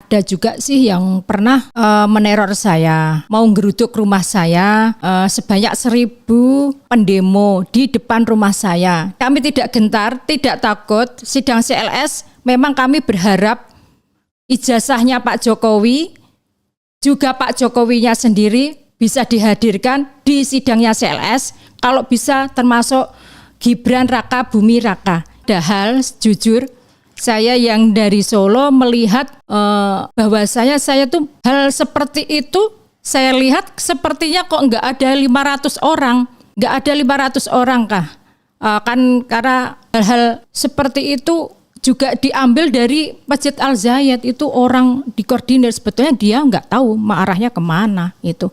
Ada juga sih yang pernah meneror saya, mau geruduk rumah saya, sebanyak 1.000 pendemo di depan rumah saya. Kami tidak gentar, tidak takut. Sidang CLS memang kami berharap ijazahnya Pak Jokowi, juga Pak Jokowinya sendiri bisa dihadirkan di sidangnya CLS. Kalau bisa termasuk Gibran Raka Bumi Raka. Padahal jujur saya yang dari Solo melihat bahwa saya tuh hal seperti itu saya lihat sepertinya kok nggak ada 500 orang. Nggak ada 500 orang kah? Kan karena hal-hal seperti itu juga diambil dari Masjid Al Zayed, itu orang dikoordinir, sebetulnya dia nggak tahu arahnya kemana itu.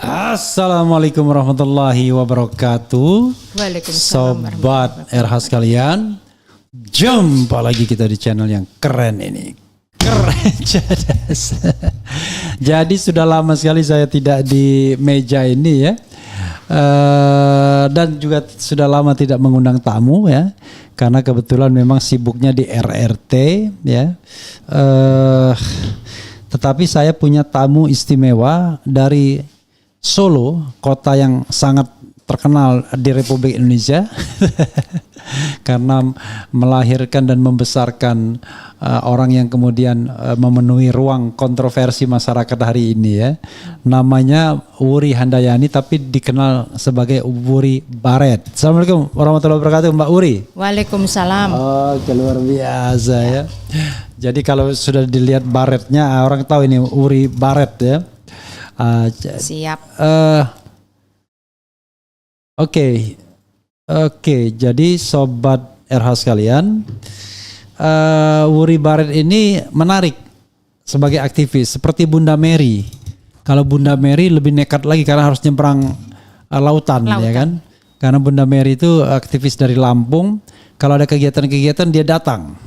Assalamualaikum warahmatullahi wabarakatuh. Waalaikumsalam. Sobat RH sekalian, jumpa lagi kita di channel yang keren ini. Keren cerdas. Jadi sudah lama sekali saya tidak di meja ini ya. Dan juga sudah lama tidak mengundang tamu ya. Karena kebetulan memang sibuknya di RRT ya. Tetapi saya punya tamu istimewa dari Solo, kota yang sangat terkenal di Republik Indonesia karena melahirkan dan membesarkan orang yang kemudian memenuhi ruang kontroversi masyarakat hari ini ya. Namanya Wuri Handayani tapi dikenal sebagai Wuri Baret. Assalamualaikum warahmatullahi wabarakatuh Mbak Wuri. Waalaikumsalam. Oh, luar biasa ya. Jadi kalau sudah dilihat baretnya orang tahu ini Wuri Baret ya. Siap. Oke. Jadi sobat RH sekalian, Wuri Baret ini menarik sebagai aktivis seperti Bunda Mary. Kalau Bunda Mary lebih nekat lagi karena harus nyebrang lautan ya kan? Karena Bunda Mary itu aktivis dari Lampung. Kalau ada kegiatan-kegiatan dia datang.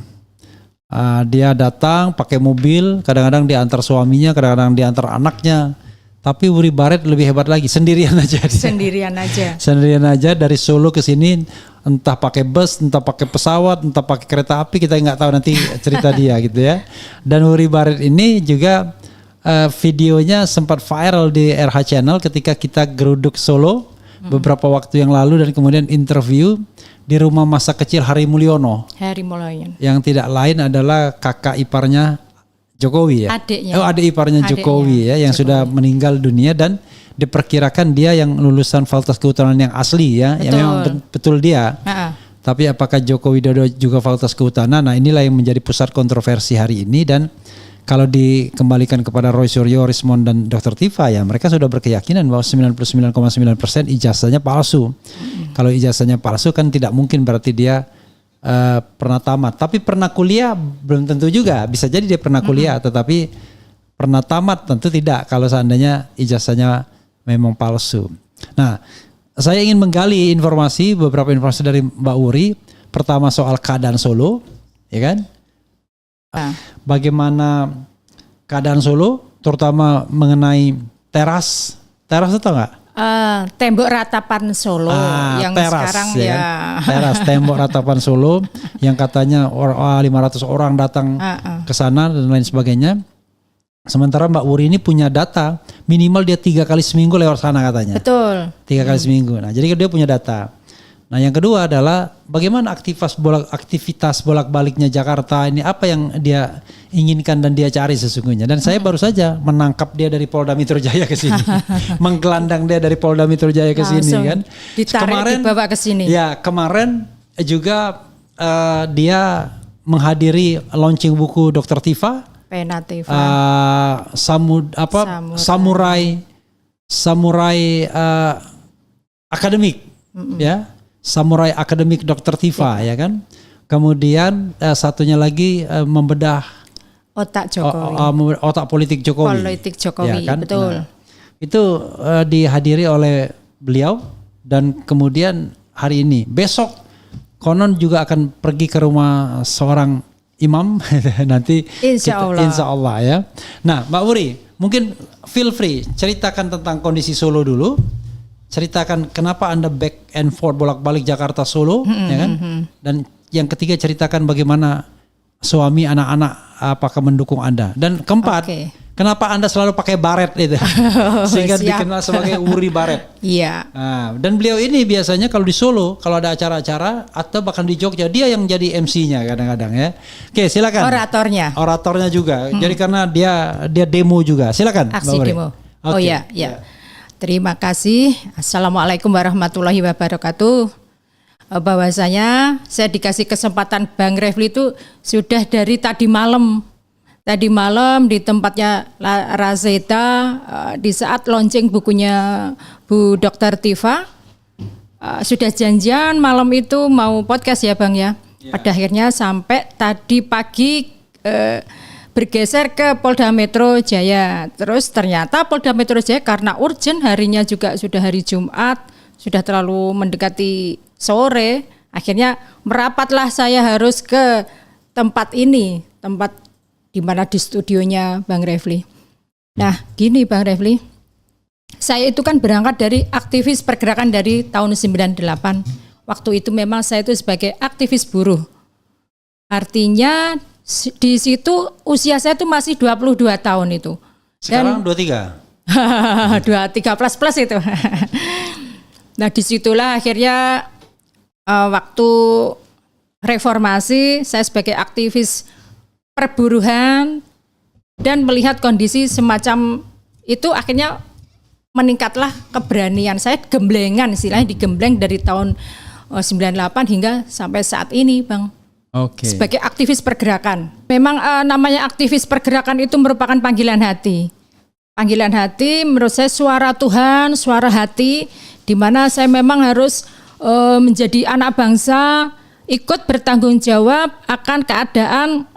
Dia datang pakai mobil, kadang-kadang diantar suaminya, kadang-kadang diantar anaknya. Tapi Wuri Baret lebih hebat lagi, sendirian aja. Sendirian aja dari Solo ke sini, entah pakai bus, entah pakai pesawat, entah pakai kereta api, kita nggak tahu nanti cerita dia gitu ya. Dan Wuri Baret ini juga videonya sempat viral di RH Channel ketika kita geruduk Solo beberapa waktu yang lalu dan kemudian interview di rumah masa kecil Hari Mulyono. Yang tidak lain adalah kakak iparnya Jokowi ya. Adik iparnya Jokowi ya yang sudah meninggal dunia dan diperkirakan dia yang lulusan Fakultas Kehutanan yang asli ya. Yang memang betul dia. Tapi apakah Joko Widodo juga Fakultas Kehutanan? Nah, inilah yang menjadi pusat kontroversi hari ini dan kalau dikembalikan kepada Roy Suryo, Rismond dan Dr. Tifa ya mereka sudah berkeyakinan bahwa 99,9% ijazahnya palsu. Kalau ijazahnya palsu kan tidak mungkin berarti dia pernah tamat, tapi pernah kuliah belum tentu juga. Bisa jadi dia pernah kuliah, tetapi pernah tamat tentu tidak. Kalau seandainya ijazahnya memang palsu. Nah, saya ingin menggali beberapa informasi dari Mbak Wuri. Pertama soal keadaan Solo, ya kan? Bagaimana keadaan Solo, terutama mengenai teras atau enggak? Tembok ratapan Solo yang teras, sekarang ya teras tembok ratapan Solo yang katanya 500 orang datang ke sana dan lain sebagainya. Sementara Mbak Wuri ini punya data minimal dia 3 kali seminggu lewat sana katanya. Betul. 3 kali seminggu. Nah, jadi dia punya data. Nah, yang kedua adalah bagaimana aktivitas bolak-baliknya Jakarta ini, apa yang dia inginkan dan dia cari sesungguhnya. Dan saya baru saja menangkap dia dari Polda Metro Jaya ke sini. Menggelandang dia dari Polda Metro Jaya ke sini kan. Ditarik dibawa ke sini. Ya, kemarin juga dia menghadiri launching buku Dr. Tifa. Samurai akademik ya. Samurai Akademik Dr. Tifa ya kan. Kemudian satunya lagi membedah Otak Jokowi. otak politik Jokowi. Politik Jokowi, Ya kan? betul. Nah, itu dihadiri oleh beliau dan kemudian hari ini, besok konon juga akan pergi ke rumah seorang imam nanti Insya Allah. insya Allah ya. Nah, Mbak Wuri, mungkin feel free ceritakan tentang kondisi Solo dulu. Ceritakan kenapa Anda back and forth bolak-balik Jakarta Solo, ya kan? Dan yang ketiga ceritakan bagaimana suami anak-anak apakah mendukung Anda. Dan keempat, Oke. kenapa Anda selalu pakai baret itu? Sehingga Siap. dikenal sebagai Wuri Baret. Iya. Nah, dan beliau ini biasanya kalau di Solo, kalau ada acara-acara atau bahkan di Jogja, dia yang jadi MC-nya kadang-kadang ya. Oke, silakan. Oratornya juga. Jadi karena dia demo juga. Silakan. Aksi Mbak Wuri. demo. Oh Oke. ya. Terima kasih. Assalamualaikum warahmatullahi wabarakatuh. Bahwasanya saya dikasih kesempatan Bang Refli itu sudah dari tadi malam. Tadi malam di tempatnya Razeta di saat launching bukunya Bu Dr. Tifa sudah janjian malam itu mau podcast ya Bang ya. Pada akhirnya sampai tadi pagi bergeser ke Polda Metro Jaya. Terus ternyata Polda Metro Jaya karena urgent harinya juga sudah hari Jumat, sudah terlalu mendekati sore, akhirnya merapatlah saya harus ke tempat ini, tempat di mana di studionya Bang Refli. Nah, gini Bang Refli, saya itu kan berangkat dari aktivis pergerakan dari tahun 98. Waktu itu memang saya itu sebagai aktivis buruh. Artinya di situ usia saya itu masih 22 tahun itu. Sekarang 23. 23 plus itu. Nah disitulah akhirnya waktu reformasi saya sebagai aktivis perburuhan dan melihat kondisi semacam itu akhirnya meningkatlah keberanian saya, gemblengan istilahnya digembleng dari tahun 98 hingga sampai saat ini Bang. Oke. Sebagai aktivis pergerakan. Memang namanya aktivis pergerakan itu merupakan panggilan hati. Panggilan hati menurut saya suara Tuhan, suara hati, di mana saya memang harus menjadi anak bangsa, ikut bertanggung jawab akan keadaan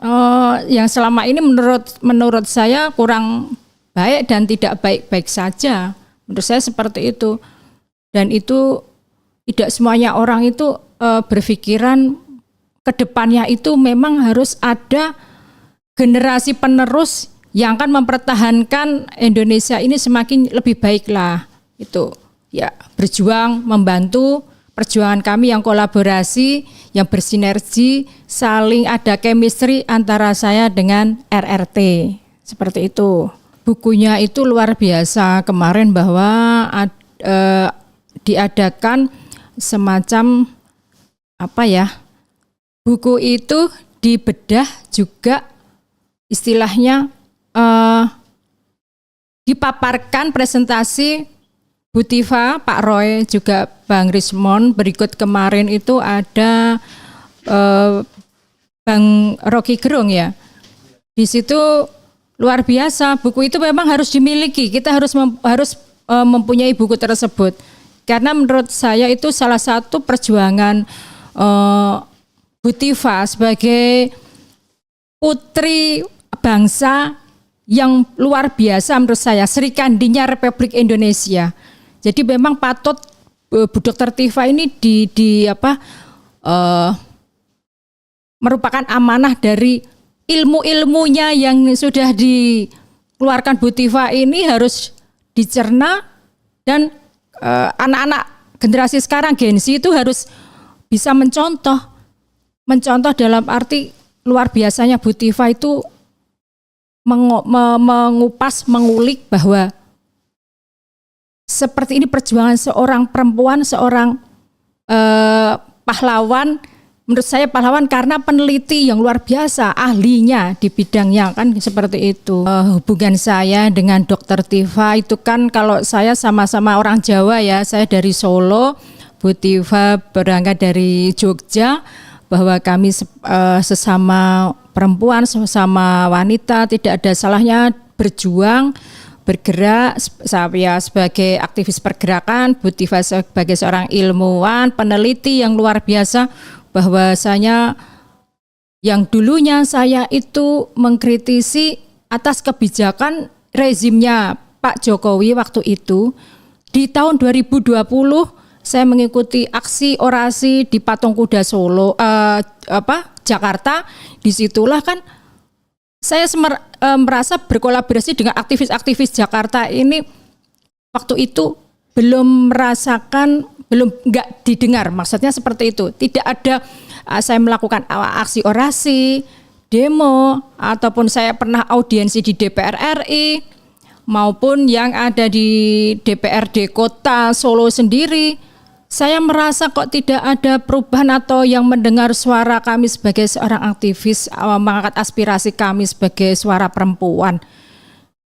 yang selama ini menurut saya kurang baik dan tidak baik-baik saja. Menurut saya seperti itu. Dan itu tidak semuanya orang itu berpikiran kedepannya itu memang harus ada generasi penerus yang akan mempertahankan Indonesia ini semakin lebih baik lah. Itu ya berjuang, membantu perjuangan kami yang kolaborasi, yang bersinergi, saling ada chemistry antara saya dengan RRT. Seperti itu. Bukunya itu luar biasa kemarin bahwa diadakan semacam apa ya? Buku itu dibedah juga istilahnya dipaparkan presentasi Bu Tifa, Pak Roy, juga Bang Rismon. Berikut kemarin itu ada Bang Rocky Gerung ya. Di situ luar biasa. Buku itu memang harus dimiliki. Kita harus mempunyai buku tersebut. Karena menurut saya itu salah satu perjuangan Bu Tifa sebagai putri bangsa yang luar biasa menurut saya, Sri Kandinya Republik Indonesia. Jadi memang patut Bu Dr. Tifa ini merupakan amanah dari ilmu-ilmunya yang sudah dikeluarkan Bu Tifa ini harus dicerna dan anak-anak generasi sekarang Gen Z itu harus bisa mencontoh dalam arti luar biasanya Bu Tifa itu mengupas, mengulik bahwa seperti ini perjuangan seorang perempuan, seorang pahlawan. Menurut saya pahlawan karena peneliti yang luar biasa, ahlinya di bidangnya kan seperti itu. Hubungan saya dengan Dr. Tifa itu kan kalau saya sama-sama orang Jawa ya, saya dari Solo, Bu Tifa berangkat dari Jogja, bahwa kami sesama perempuan, sesama wanita tidak ada salahnya berjuang, bergerak. Saya sebagai aktivis pergerakan, Bu Tifa sebagai seorang ilmuwan, peneliti yang luar biasa, bahwasanya yang dulunya saya itu mengkritisi atas kebijakan rezimnya Pak Jokowi waktu itu. Di tahun 2020 saya mengikuti aksi orasi di Patung Kuda Solo, Jakarta. Disitulah kan saya merasa berkolaborasi dengan aktivis-aktivis Jakarta ini. Waktu itu belum merasakan, belum nggak didengar, maksudnya seperti itu. Tidak ada saya melakukan aksi orasi, demo, ataupun saya pernah audiensi di DPR RI, maupun yang ada di DPRD Kota Solo sendiri. Saya merasa kok tidak ada perubahan atau yang mendengar suara kami sebagai seorang aktivis, mengangkat aspirasi kami sebagai suara perempuan.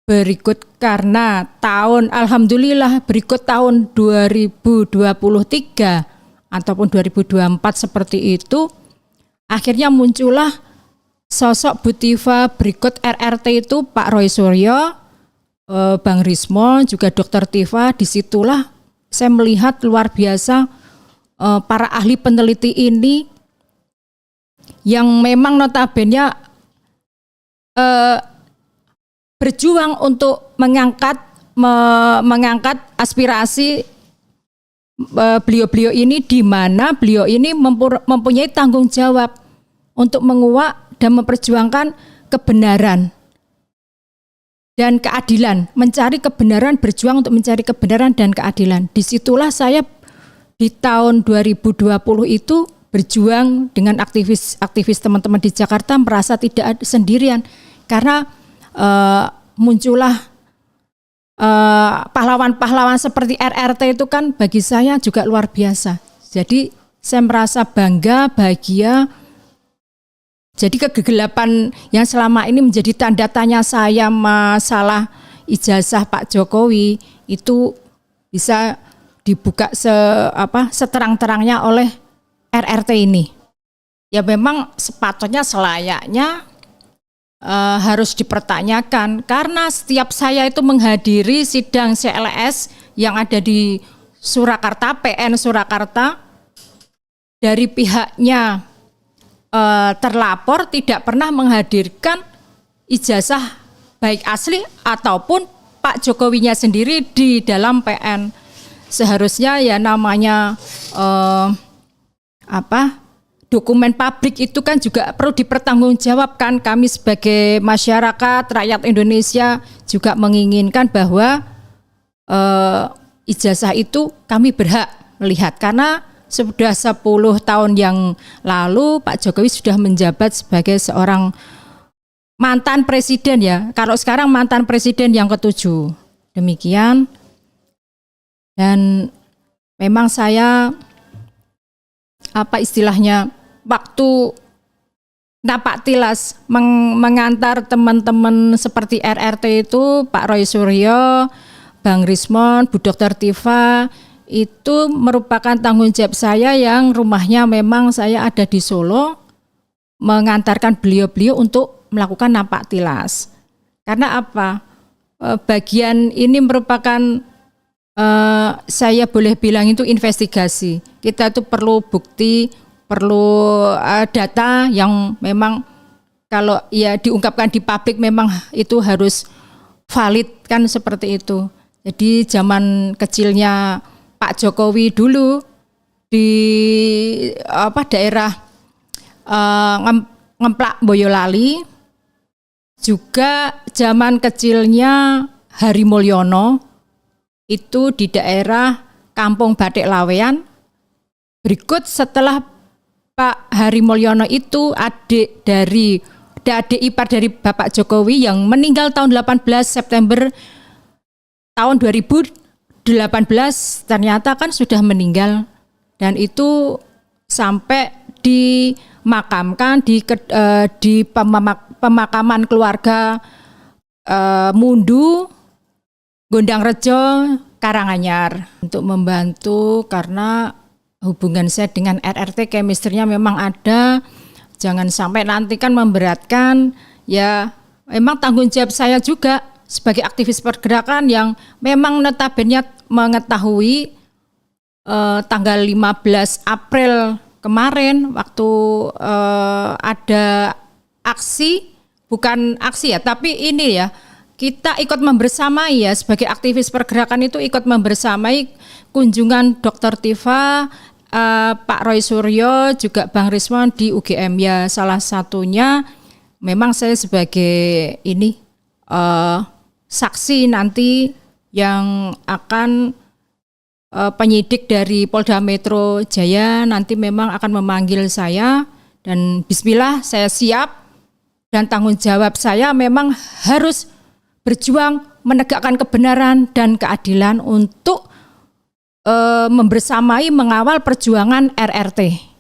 Berikut karena alhamdulillah berikut tahun 2023 ataupun 2024 seperti itu, akhirnya muncullah sosok Bu Tiva berikut RRT itu Pak Roy Suryo, Bang Rismo, juga Dr. Tiva. Disitulah saya melihat luar biasa para ahli peneliti ini yang memang notabene berjuang untuk mengangkat aspirasi beliau-beliau ini, di mana beliau ini mempunyai tanggung jawab untuk menguak dan memperjuangkan kebenaran dan keadilan, mencari kebenaran, berjuang untuk mencari kebenaran dan keadilan. Disitulah saya di tahun 2020 itu berjuang dengan aktivis teman-teman di Jakarta, merasa tidak sendirian karena muncullah pahlawan-pahlawan seperti RRT itu kan bagi saya juga luar biasa. Jadi saya merasa bangga, bahagia. Jadi kegelapan yang selama ini menjadi tanda tanya saya masalah ijazah Pak Jokowi itu bisa dibuka seterang-terangnya oleh RRT ini. Ya memang sepatutnya selayaknya harus dipertanyakan, karena setiap saya itu menghadiri sidang CLS yang ada di Surakarta, PN Surakarta, dari pihaknya terlapor tidak pernah menghadirkan ijazah baik asli ataupun Pak Jokowinya sendiri di dalam PN. Seharusnya ya namanya dokumen publik itu kan juga perlu dipertanggungjawabkan. Kami sebagai masyarakat, rakyat Indonesia juga menginginkan bahwa ijazah itu kami berhak melihat. Karena sudah 10 tahun yang lalu Pak Jokowi sudah menjabat sebagai seorang mantan presiden ya. Kalau sekarang mantan presiden yang ke-7. Demikian. Dan memang saya waktu napak tilas mengantar teman-teman seperti RRT itu, Pak Roy Suryo, Bang Rismon, Bu Dr. Tiva, itu merupakan tanggung jawab saya yang rumahnya memang saya ada di Solo, mengantarkan beliau-beliau untuk melakukan napak tilas. Karena apa? Bagian ini merupakan saya boleh bilang itu investigasi. Kita itu perlu bukti, perlu data yang memang kalau ya diungkapkan di publik memang itu harus valid kan, seperti itu. Jadi zaman kecilnya Pak Jokowi dulu di daerah Ngemplak Boyolali, juga zaman kecilnya Hari Mulyono itu di daerah Kampung Batik Lawean. Berikut setelah Pak Hari Mulyono itu adik ipar dari Bapak Jokowi yang meninggal tahun 18 September tahun 2018, ternyata kan sudah meninggal, dan itu sampai dimakamkan di pemakaman keluarga Mundu, Gondangrejo, Karanganyar, untuk membantu karena hubungan saya dengan RRT chemistry-nya memang ada. Jangan sampai nanti kan memberatkan. Ya memang tanggung jawab saya juga sebagai aktivis pergerakan yang memang notabene mengetahui tanggal 15 April kemarin waktu ada aksi, bukan aksi ya, tapi ini ya, kita ikut membersamai ya, sebagai aktivis pergerakan itu ikut membersamai kunjungan Dr. Tifa, Pak Roy Suryo, juga Bang Rismon di UGM ya. Salah satunya memang saya sebagai ini saksi nanti yang akan penyidik dari Polda Metro Jaya nanti memang akan memanggil saya, dan bismillah saya siap, dan tanggung jawab saya memang harus berjuang menegakkan kebenaran dan keadilan untuk membersamai mengawal perjuangan RRT.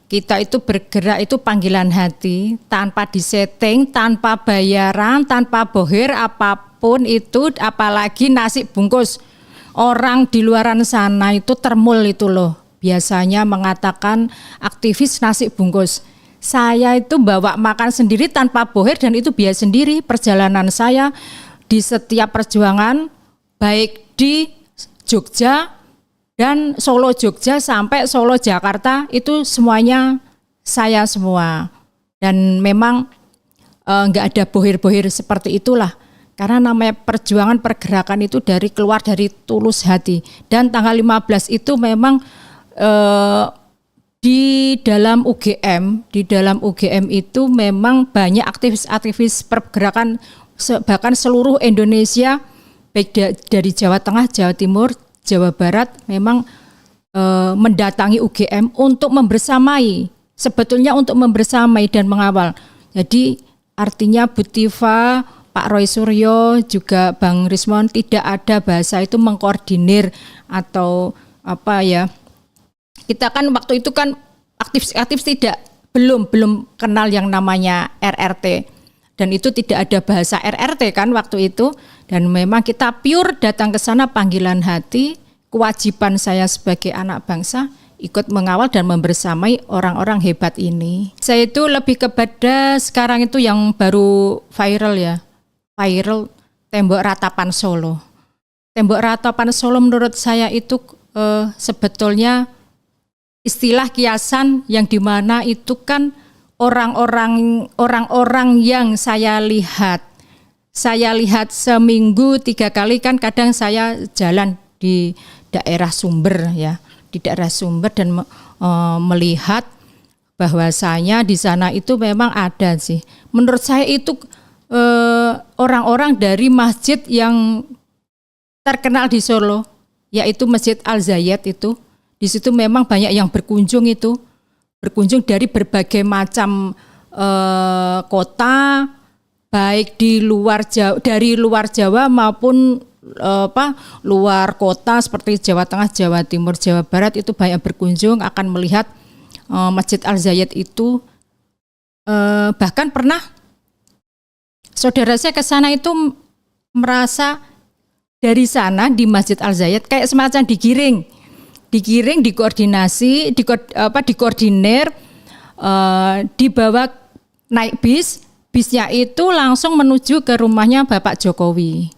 Kita itu bergerak itu panggilan hati, tanpa disetting, tanpa bayaran, tanpa bohir apapun itu, apalagi nasi bungkus. Orang di luaran sana itu termul itu loh, biasanya mengatakan aktivis nasi bungkus. Saya itu bawa makan sendiri tanpa bohir, dan itu biaya sendiri. Perjalanan saya di setiap perjuangan, baik di Jogja dan Solo Jogja sampai Solo Jakarta, itu semuanya saya semua. Dan memang enggak ada bohir-bohir seperti itulah. Karena namanya perjuangan pergerakan itu keluar dari tulus hati. Dan tanggal 15 itu memang di dalam UGM itu memang banyak aktivis-aktivis pergerakan bahkan seluruh Indonesia, baik dari Jawa Tengah, Jawa Timur, Jawa Barat, memang mendatangi UGM untuk membersamai, sebetulnya untuk membersamai dan mengawal. Jadi artinya Bu Tifa, Pak Roy Suryo, juga Bang Rismon, tidak ada bahasa itu mengkoordinir atau apa ya. Kita kan waktu itu kan aktivis belum kenal yang namanya RRT, dan itu tidak ada bahasa RRT kan waktu itu, dan memang kita pure datang ke sana panggilan hati. Kewajiban saya sebagai anak bangsa ikut mengawal dan membersamai orang-orang hebat ini. Saya itu lebih kepada sekarang itu yang baru viral tembok ratapan Solo. Tembok ratapan Solo menurut saya itu sebetulnya istilah kiasan yang dimana itu kan orang-orang yang saya lihat seminggu 3 kali kan, kadang saya jalan di daerah Sumber ya, di daerah Sumber dan melihat bahwasanya di sana itu memang ada sih. Menurut saya itu orang-orang dari masjid yang terkenal di Solo, yaitu Masjid Al-Zayed itu. Di situ memang banyak yang berkunjung dari berbagai macam kota, baik dari luar Jawa maupun luar kota seperti Jawa Tengah, Jawa Timur, Jawa Barat, itu banyak berkunjung akan melihat Masjid Al-Zayed itu. Bahkan pernah saudara saya ke sana itu merasa dari sana di Masjid Al-Zayed kayak semacam digiring, dikoordinasi, dikoordinir, dibawa naik bisnya itu langsung menuju ke rumahnya Bapak Jokowi.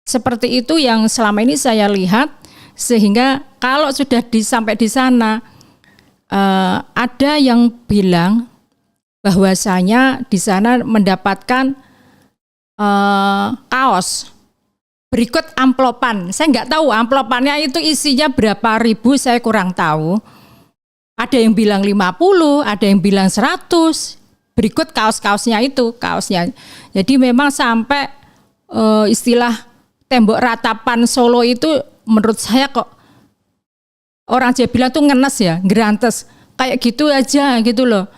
Seperti itu yang selama ini saya lihat, sehingga kalau sudah sampai di sana, ada yang bilang bahwasanya di sana mendapatkan kaos berikut amplopan. Saya nggak tahu amplopannya itu isinya berapa ribu, saya kurang tahu. Ada yang bilang 50, ada yang bilang 100. Berikut kaos-kaosnya itu, kaosnya. Jadi memang sampai istilah tembok ratapan Solo itu menurut saya kok orang Jawa bilang tuh ngenes ya, gerantes. Kayak gitu aja gitu loh.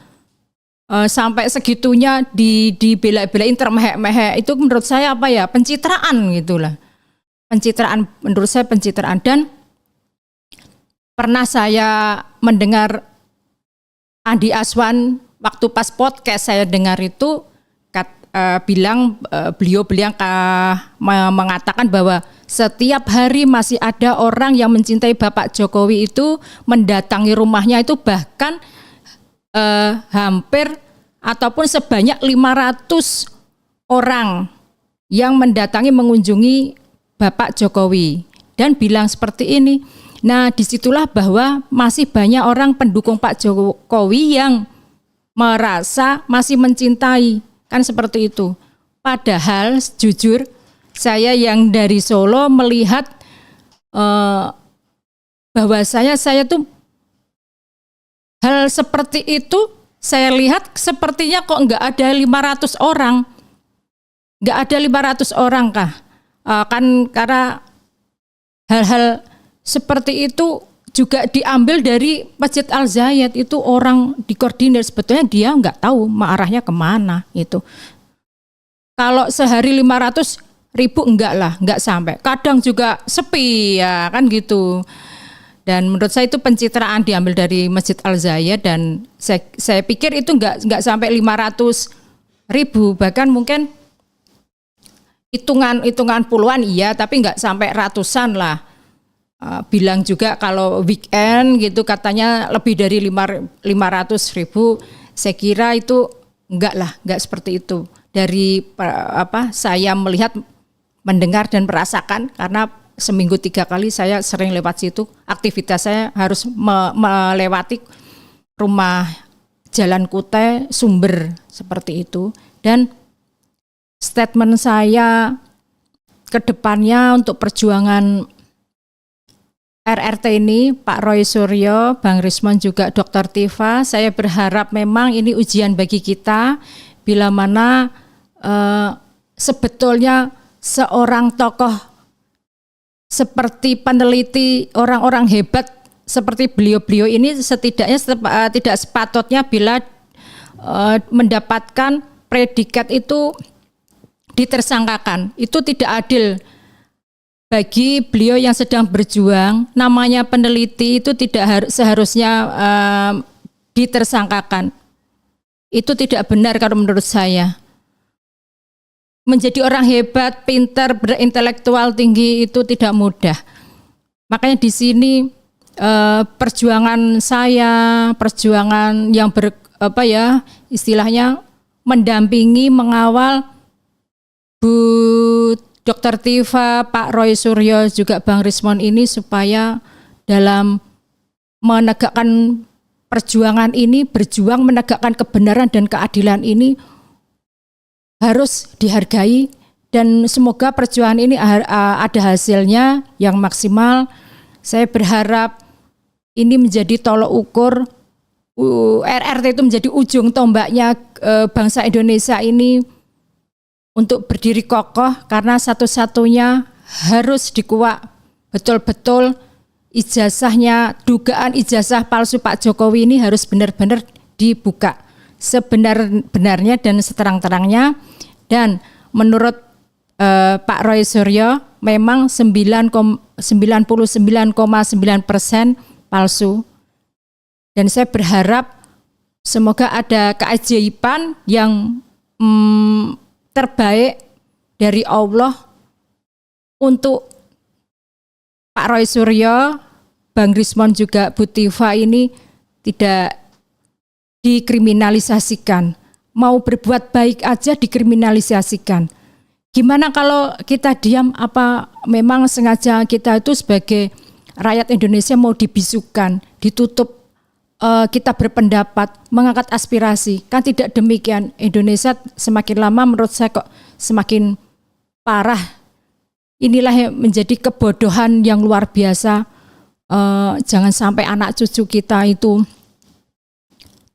Sampai segitunya dibela-belain, termehek-mehek. Itu menurut saya apa ya, pencitraan gitulah. Pencitraan, menurut saya pencitraan. Dan pernah saya mendengar Andi Aswan waktu pas podcast saya dengar itu beliau mengatakan bahwa setiap hari masih ada orang yang mencintai Bapak Jokowi itu mendatangi rumahnya itu, bahkan hampir ataupun sebanyak 500 orang yang mendatangi mengunjungi Bapak Jokowi dan bilang seperti ini, Nah, disitulah bahwa masih banyak orang pendukung Pak Jokowi yang merasa masih mencintai, kan seperti itu. Padahal jujur saya yang dari Solo melihat bahwa saya tuh hal seperti itu saya lihat sepertinya kok nggak ada 500 orang. Nggak ada 500 orang kah? Kan karena hal-hal seperti itu juga diambil dari Masjid Al-Zayed, itu orang dikoordinir, sebetulnya dia nggak tahu arahnya kemana itu. Kalau sehari 500.000 nggak sampai. Kadang juga sepi ya kan gitu. Dan menurut saya itu pencitraan diambil dari Masjid Al-Zayed, dan saya pikir itu nggak sampai 500.000, bahkan mungkin hitungan puluhan iya, tapi nggak sampai ratusan lah. Bilang juga kalau weekend gitu katanya lebih dari 500.000. Saya kira itu nggak seperti itu. Dari saya melihat, mendengar dan merasakan, karena seminggu 3 kali saya sering lewat situ. Aktivitas saya harus melewati rumah Jalan Kute Sumber seperti itu. Dan statement saya ke depannya untuk perjuangan RRT ini, Pak Roy Suryo, Bang Rismon, juga Dr. Tifa, saya berharap memang ini ujian bagi kita, bila mana sebetulnya seorang tokoh seperti peneliti, orang-orang hebat seperti beliau-beliau ini setidaknya tidak sepatutnya bila mendapatkan predikat itu ditersangkakan. Itu tidak adil bagi beliau yang sedang berjuang. Namanya peneliti itu tidak seharusnya ditersangkakan. Itu tidak benar kalau menurut saya. Menjadi orang hebat, pintar, berintelektual tinggi itu tidak mudah. Makanya di sini perjuangan saya, perjuangan yang istilahnya mendampingi, mengawal Bu Dr. Tifa, Pak Roy Suryo, juga Bang Rismon ini, supaya dalam menegakkan perjuangan ini, berjuang menegakkan kebenaran dan keadilan ini harus dihargai, dan semoga perjuangan ini ada hasilnya yang maksimal. Saya berharap ini menjadi tolok ukur, RRT itu menjadi ujung tombaknya bangsa Indonesia ini untuk berdiri kokoh, karena satu-satunya harus dikuak betul-betul ijazahnya, dugaan ijazah palsu Pak Jokowi ini harus benar-benar dibuka sebenar-benarnya dan seterang-terangnya. Dan menurut Pak Roy Suryo memang 99,9% palsu. Dan saya berharap semoga ada keajaiban yang terbaik dari Allah untuk Pak Roy Suryo, Bang Rismon, juga Bu Tifa ini tidak dikriminalisasikan. Mau berbuat baik aja dikriminalisasikan. Gimana kalau kita diam? Apa memang sengaja kita itu sebagai rakyat Indonesia mau dibisukan, ditutup kita berpendapat, mengangkat aspirasi? Kan tidak demikian. Indonesia semakin lama menurut saya kok semakin parah. Inilah yang menjadi kebodohan yang luar biasa. Jangan sampai anak cucu kita itu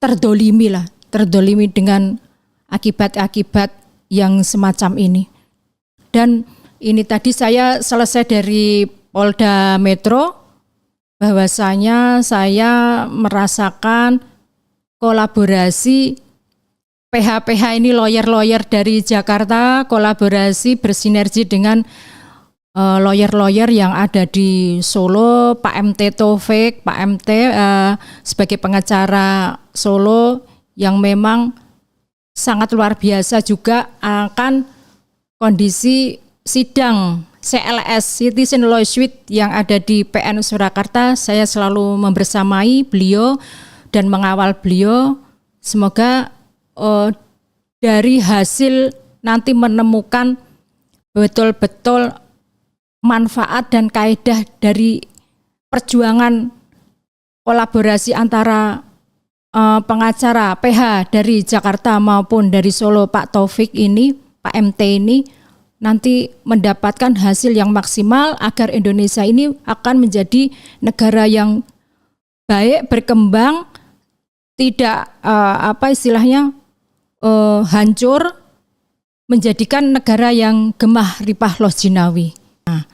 terdolimi dengan akibat-akibat yang semacam ini. Dan ini tadi saya selesai dari Polda Metro, bahwasanya saya merasakan kolaborasi PH-PH ini, lawyer-lawyer dari Jakarta, kolaborasi bersinergi dengan lawyer-lawyer yang ada di Solo, Pak MT Taufik, Pak MT sebagai pengacara Solo yang memang sangat luar biasa juga akan kondisi sidang CLS, Citizen Law Suite, yang ada di PN Surakarta. Saya selalu membersamai beliau dan mengawal beliau. Semoga dari hasil nanti menemukan betul-betul manfaat dan kaidah dari perjuangan kolaborasi antara pengacara PH dari Jakarta maupun dari Solo Pak Taufik ini, Pak MT ini nanti mendapatkan hasil yang maksimal agar Indonesia ini akan menjadi negara yang baik, berkembang, tidak hancur, menjadikan negara yang gemah ripah los jinawi. Nah,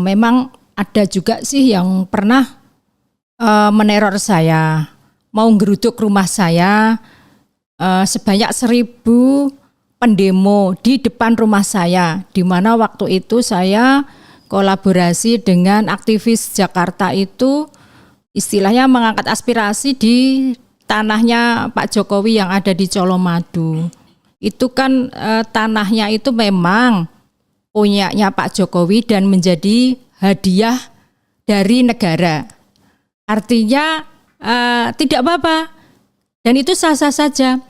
memang ada juga sih yang pernah meneror saya, mau geruduk rumah saya, sebanyak 1.000 pendemo di depan rumah saya, di mana waktu itu saya kolaborasi dengan aktivis Jakarta itu, istilahnya mengangkat aspirasi di tanahnya Pak Jokowi yang ada di Colomadu. Itu kan tanahnya itu memang punyanya Pak Jokowi dan menjadi hadiah dari negara. Artinya tidak apa-apa dan itu sah-sah saja.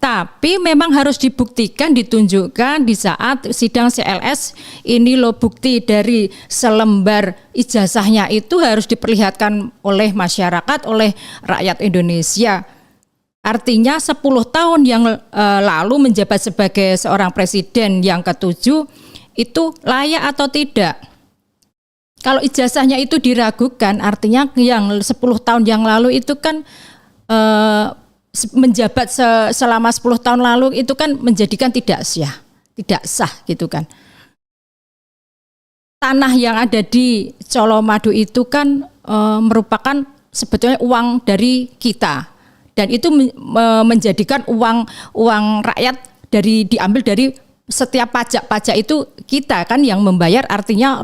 Tapi memang harus dibuktikan, ditunjukkan di saat sidang CLS ini loh, bukti dari selembar ijazahnya itu harus diperlihatkan oleh masyarakat, oleh rakyat Indonesia. Artinya 10 tahun yang lalu menjabat sebagai seorang presiden yang ke-7 itu layak atau tidak? Kalau ijazahnya itu diragukan, artinya yang 10 tahun yang lalu itu kan menjabat selama 10 tahun lalu itu kan menjadikan tidak sah gitu kan. Tanah yang ada di Colomadu itu kan merupakan sebetulnya uang dari kita dan itu menjadikan uang rakyat diambil dari setiap pajak itu kita kan yang membayar, artinya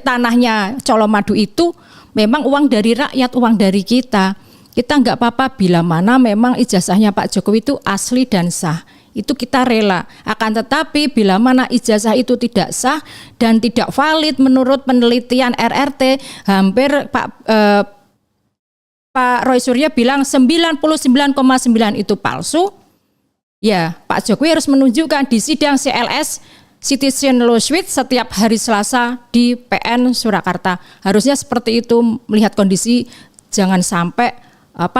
tanahnya Colomadu itu memang uang dari rakyat, uang dari kita. Kita nggak apa-apa bila mana memang ijazahnya Pak Jokowi itu asli dan sah. Itu kita rela. Akan tetapi bila mana ijazah itu tidak sah dan tidak valid menurut penelitian RRT, hampir Pak Roy Suryo bilang 99,9 itu palsu. Ya, Pak Jokowi harus menunjukkan di sidang CLS Citizen Lawsuit setiap hari Selasa di PN Surakarta. Harusnya seperti itu, melihat kondisi, jangan sampai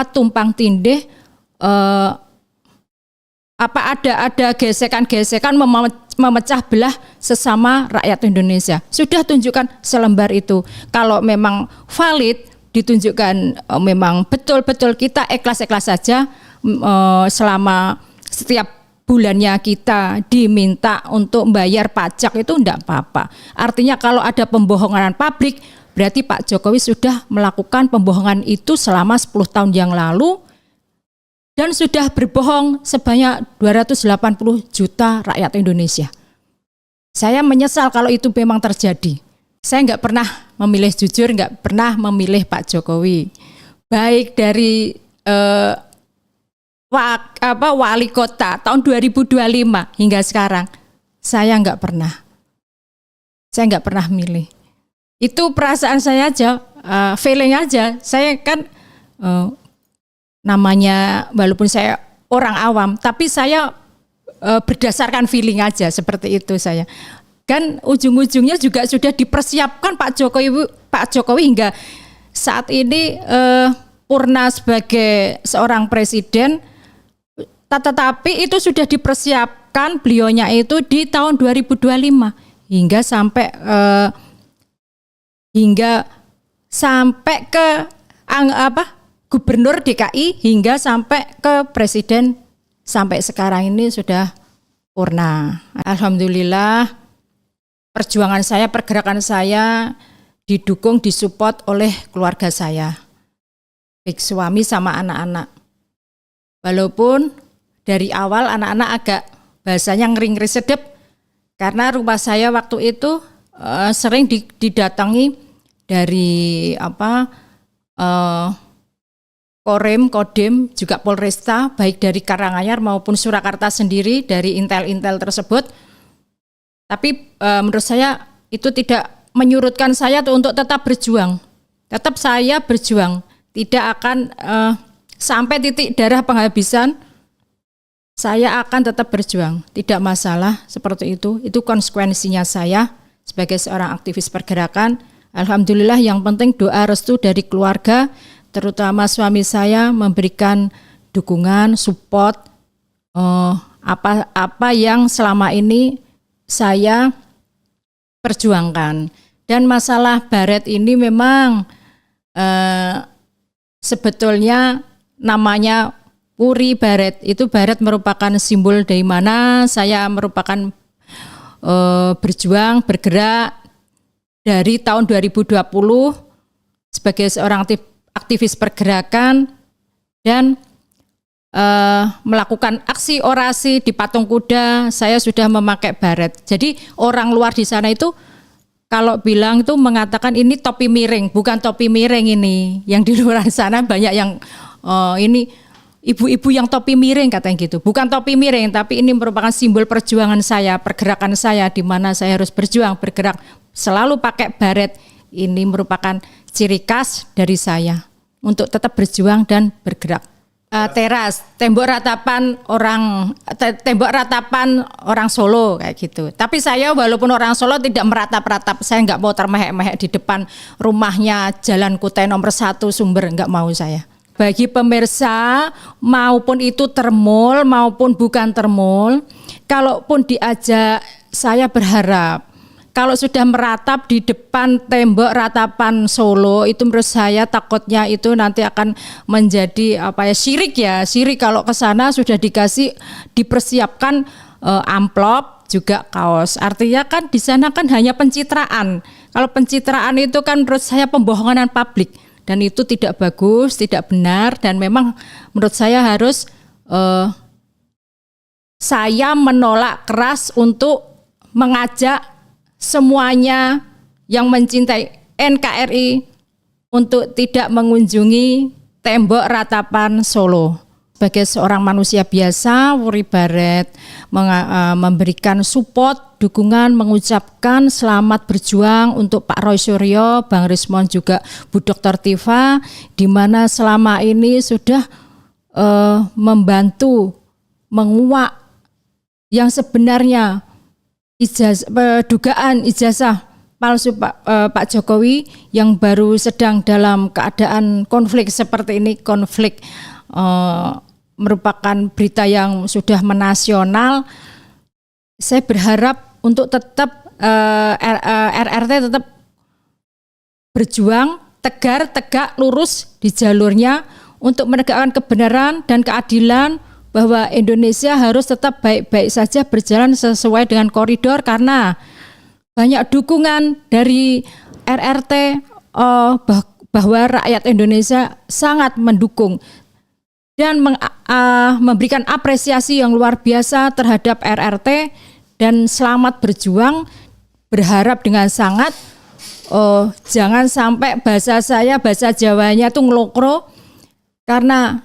tumpang tindih, ada gesekan-gesekan memecah belah sesama rakyat Indonesia. Sudah tunjukkan selembar itu. Kalau memang valid, ditunjukkan memang betul-betul kita ikhlas-ikhlas saja selama setiap bulannya kita diminta untuk membayar pajak itu enggak apa-apa. Artinya kalau ada pembohongan publik, berarti Pak Jokowi sudah melakukan pembohongan itu selama 10 tahun yang lalu dan sudah berbohong sebanyak 280 juta rakyat Indonesia. Saya menyesal kalau itu memang terjadi. Saya enggak pernah memilih, jujur enggak pernah memilih Pak Jokowi. Baik dari wali kota tahun 2025 hingga sekarang, saya enggak pernah milih. Itu perasaan saya aja, feeling aja. Saya kan namanya walaupun saya orang awam, tapi saya berdasarkan feeling aja seperti itu saya. Kan ujung-ujungnya juga sudah dipersiapkan Pak Jokowi hingga saat ini purna sebagai seorang presiden. Tetapi itu sudah dipersiapkan beliaunya itu di tahun 2025 hingga sampai ke gubernur DKI hingga sampai ke presiden sampai sekarang ini sudah purna. Alhamdulillah perjuangan saya, pergerakan saya didukung, disupport oleh keluarga saya, baik suami sama anak-anak. Walaupun dari awal anak-anak agak bahasanya ngeri-ngeri sedep karena rumah saya waktu itu sering didatangi dari Kodim, juga Polresta, baik dari Karanganyar maupun Surakarta sendiri, dari intel-intel tersebut. Tapi menurut saya itu tidak menyurutkan saya untuk tetap berjuang. Tetap saya berjuang, tidak akan sampai titik darah penghabisan. Saya akan tetap berjuang, tidak masalah seperti itu. Itu konsekuensinya saya sebagai seorang aktivis pergerakan Alhamdulillah, yang penting doa restu dari keluarga, terutama suami saya memberikan dukungan, support apa yang selama ini saya perjuangkan. Dan masalah baret ini memang sebetulnya namanya Wuri Baret. Itu baret merupakan simbol dari mana saya merupakan berjuang, bergerak dari tahun 2020 sebagai seorang aktivis pergerakan dan melakukan aksi orasi di patung kuda. Saya sudah memakai baret. Jadi orang luar di sana itu kalau bilang itu mengatakan ini topi miring, bukan topi miring ini. Yang di luar sana banyak yang ini ibu-ibu yang topi miring katanya gitu. Bukan topi miring, tapi ini merupakan simbol perjuangan saya, pergerakan saya di mana saya harus berjuang, bergerak, selalu pakai baret. Ini merupakan ciri khas dari saya untuk tetap berjuang dan bergerak. Teras, tembok ratapan orang Solo kayak gitu. Tapi saya walaupun orang Solo tidak meratap-ratap, saya nggak mau termehek-mehek di depan rumahnya Jalan Kutai nomor 1 Sumber, nggak mau saya. Bagi pemirsa, maupun itu termul maupun bukan termul, kalaupun diajak, saya berharap kalau sudah meratap di depan tembok ratapan Solo, itu menurut saya takutnya itu nanti akan menjadi syirik ya. Syirik kalau ke sana sudah dipersiapkan amplop juga kaos. Artinya kan di sana kan hanya pencitraan. Kalau pencitraan itu kan menurut saya pembohongan publik. Dan itu tidak bagus, tidak benar, dan memang menurut saya harus saya menolak keras untuk mengajak semuanya yang mencintai NKRI untuk tidak mengunjungi tembok ratapan Solo. Sebagai seorang manusia biasa, Wuri Baret memberikan support, dukungan, mengucapkan selamat berjuang untuk Pak Roy Suryo, Bang Rismon juga Bu Dr. Tifa, di mana selama ini sudah membantu menguak yang sebenarnya dugaan ijazah palsu Pak Jokowi yang baru sedang dalam keadaan konflik seperti ini, konflik merupakan berita yang sudah menasional. Saya berharap untuk tetap RRT tetap berjuang tegar, tegak, lurus di jalurnya untuk menegakkan kebenaran dan keadilan, bahwa Indonesia harus tetap baik-baik saja berjalan sesuai dengan koridor, karena banyak dukungan dari RRT bahwa rakyat Indonesia sangat mendukung dan memberikan apresiasi yang luar biasa terhadap RRT, dan selamat berjuang. Berharap dengan sangat jangan sampai bahasa Jawanya itu ngelokro, karena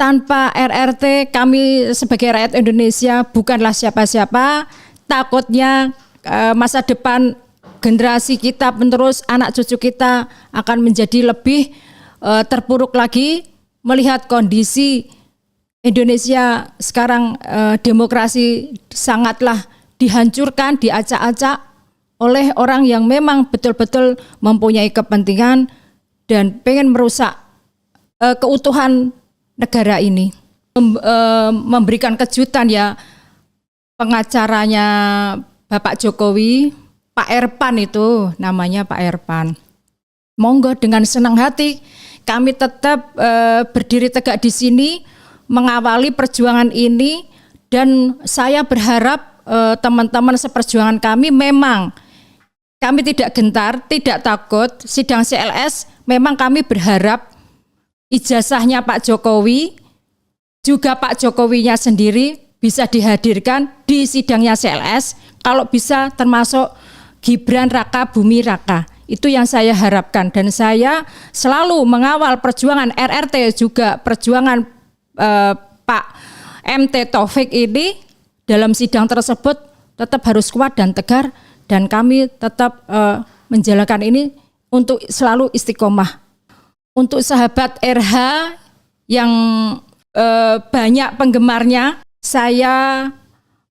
tanpa RRT kami sebagai rakyat Indonesia bukanlah siapa-siapa. Takutnya masa depan generasi kita penerus, anak cucu kita akan menjadi lebih terpuruk lagi melihat kondisi Indonesia sekarang. Demokrasi sangatlah dihancurkan, diacak-acak oleh orang yang memang betul-betul mempunyai kepentingan dan pengen merusak keutuhan negara ini. Memberikan kejutan ya pengacaranya Bapak Jokowi, Pak Erpan, itu namanya Pak Erpan. Monggo dengan senang hati kami tetap berdiri tegak di sini mengawali perjuangan ini, dan saya berharap teman-teman seperjuangan kami memang kami tidak gentar, tidak takut sidang CLS. Memang kami berharap ijazahnya Pak Jokowi, juga Pak Jokowinya sendiri bisa dihadirkan di sidangnya CLS. Kalau bisa termasuk Gibran Raka Bumi Raka. Itu yang saya harapkan, dan saya selalu mengawal perjuangan RRT juga perjuangan Pak MT Taufik ini dalam sidang tersebut tetap harus kuat dan tegar, dan kami tetap menjalankan ini untuk selalu istiqomah. Untuk sahabat RH yang banyak penggemarnya, saya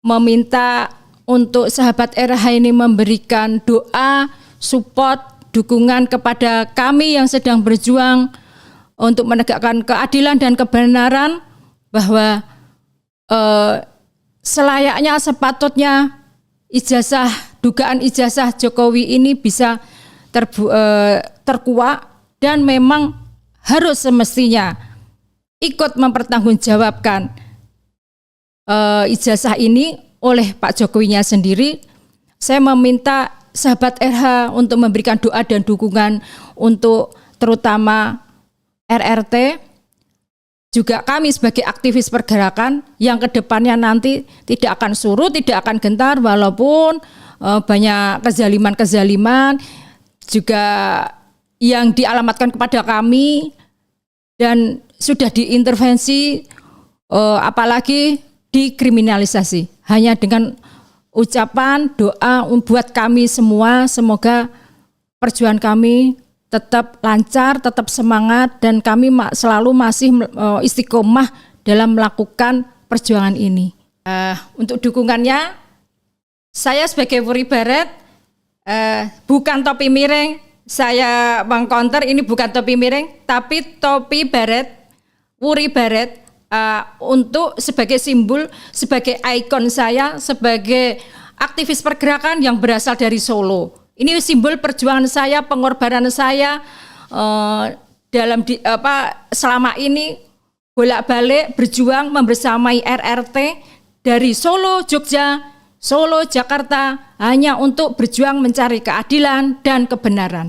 meminta untuk sahabat RH ini memberikan doa, support, dukungan kepada kami yang sedang berjuang untuk menegakkan keadilan dan kebenaran, bahwa selayaknya sepatutnya dugaan ijazah Jokowi ini bisa terkuak dan memang harus semestinya ikut mempertanggungjawabkan ijazah ini oleh Pak Jokowinya sendiri. Saya meminta sahabat RH untuk memberikan doa dan dukungan untuk terutama RRT, juga kami sebagai aktivis pergerakan yang kedepannya nanti tidak akan surut, tidak akan gentar walaupun banyak kezaliman-kezaliman juga yang dialamatkan kepada kami dan sudah diintervensi, apalagi dikriminalisasi. Hanya dengan ucapan doa buat kami semua, semoga perjuangan kami tetap lancar, tetap semangat, dan kami selalu masih istiqomah dalam melakukan perjuangan ini. Untuk dukungannya, saya sebagai Wuri Baret, bukan topi miring, saya mengcounter ini bukan topi miring, tapi topi Baret, Wuri Baret, untuk sebagai simbol, sebagai ikon saya, sebagai aktivis pergerakan yang berasal dari Solo. Ini simbol perjuangan saya, pengorbanan saya selama ini bolak-balik berjuang membersamai RRT dari Solo, Jogja, Solo, Jakarta, hanya untuk berjuang mencari keadilan dan kebenaran.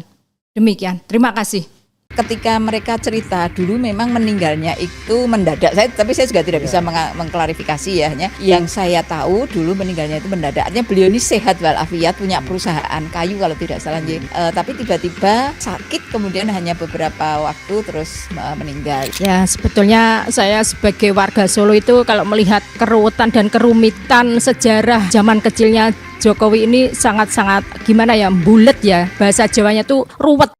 Demikian, terima kasih. Ketika mereka cerita dulu memang meninggalnya itu mendadak, tapi saya juga tidak bisa mengklarifikasi ya. Yang saya tahu dulu meninggalnya itu mendadak. Artinya beliau ini sehat walafiat, punya perusahaan kayu kalau tidak salah. Tapi tiba-tiba sakit, kemudian hanya beberapa waktu terus meninggal. Ya, sebetulnya saya sebagai warga Solo itu kalau melihat keruwetan dan kerumitan sejarah zaman kecilnya Jokowi ini sangat-sangat gimana ya, bulet ya. Bahasa Jawanya tuh ruwet.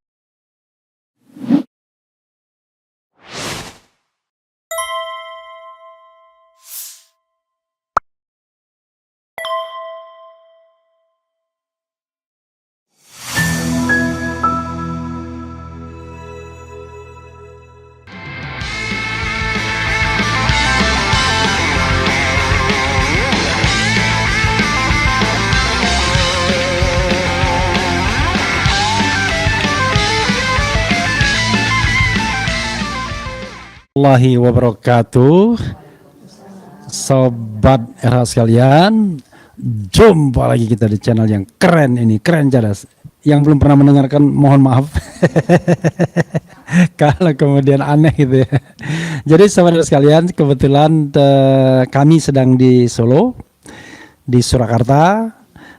Warahmatullahi wabarakatuh. Sobat RH sekalian, jumpa lagi kita di channel yang keren ini, keren cadas. Yang belum pernah mendengarkan mohon maaf kalau kemudian aneh gitu ya. Jadi sobat RH sekalian, kebetulan kami sedang di Solo, di Surakarta.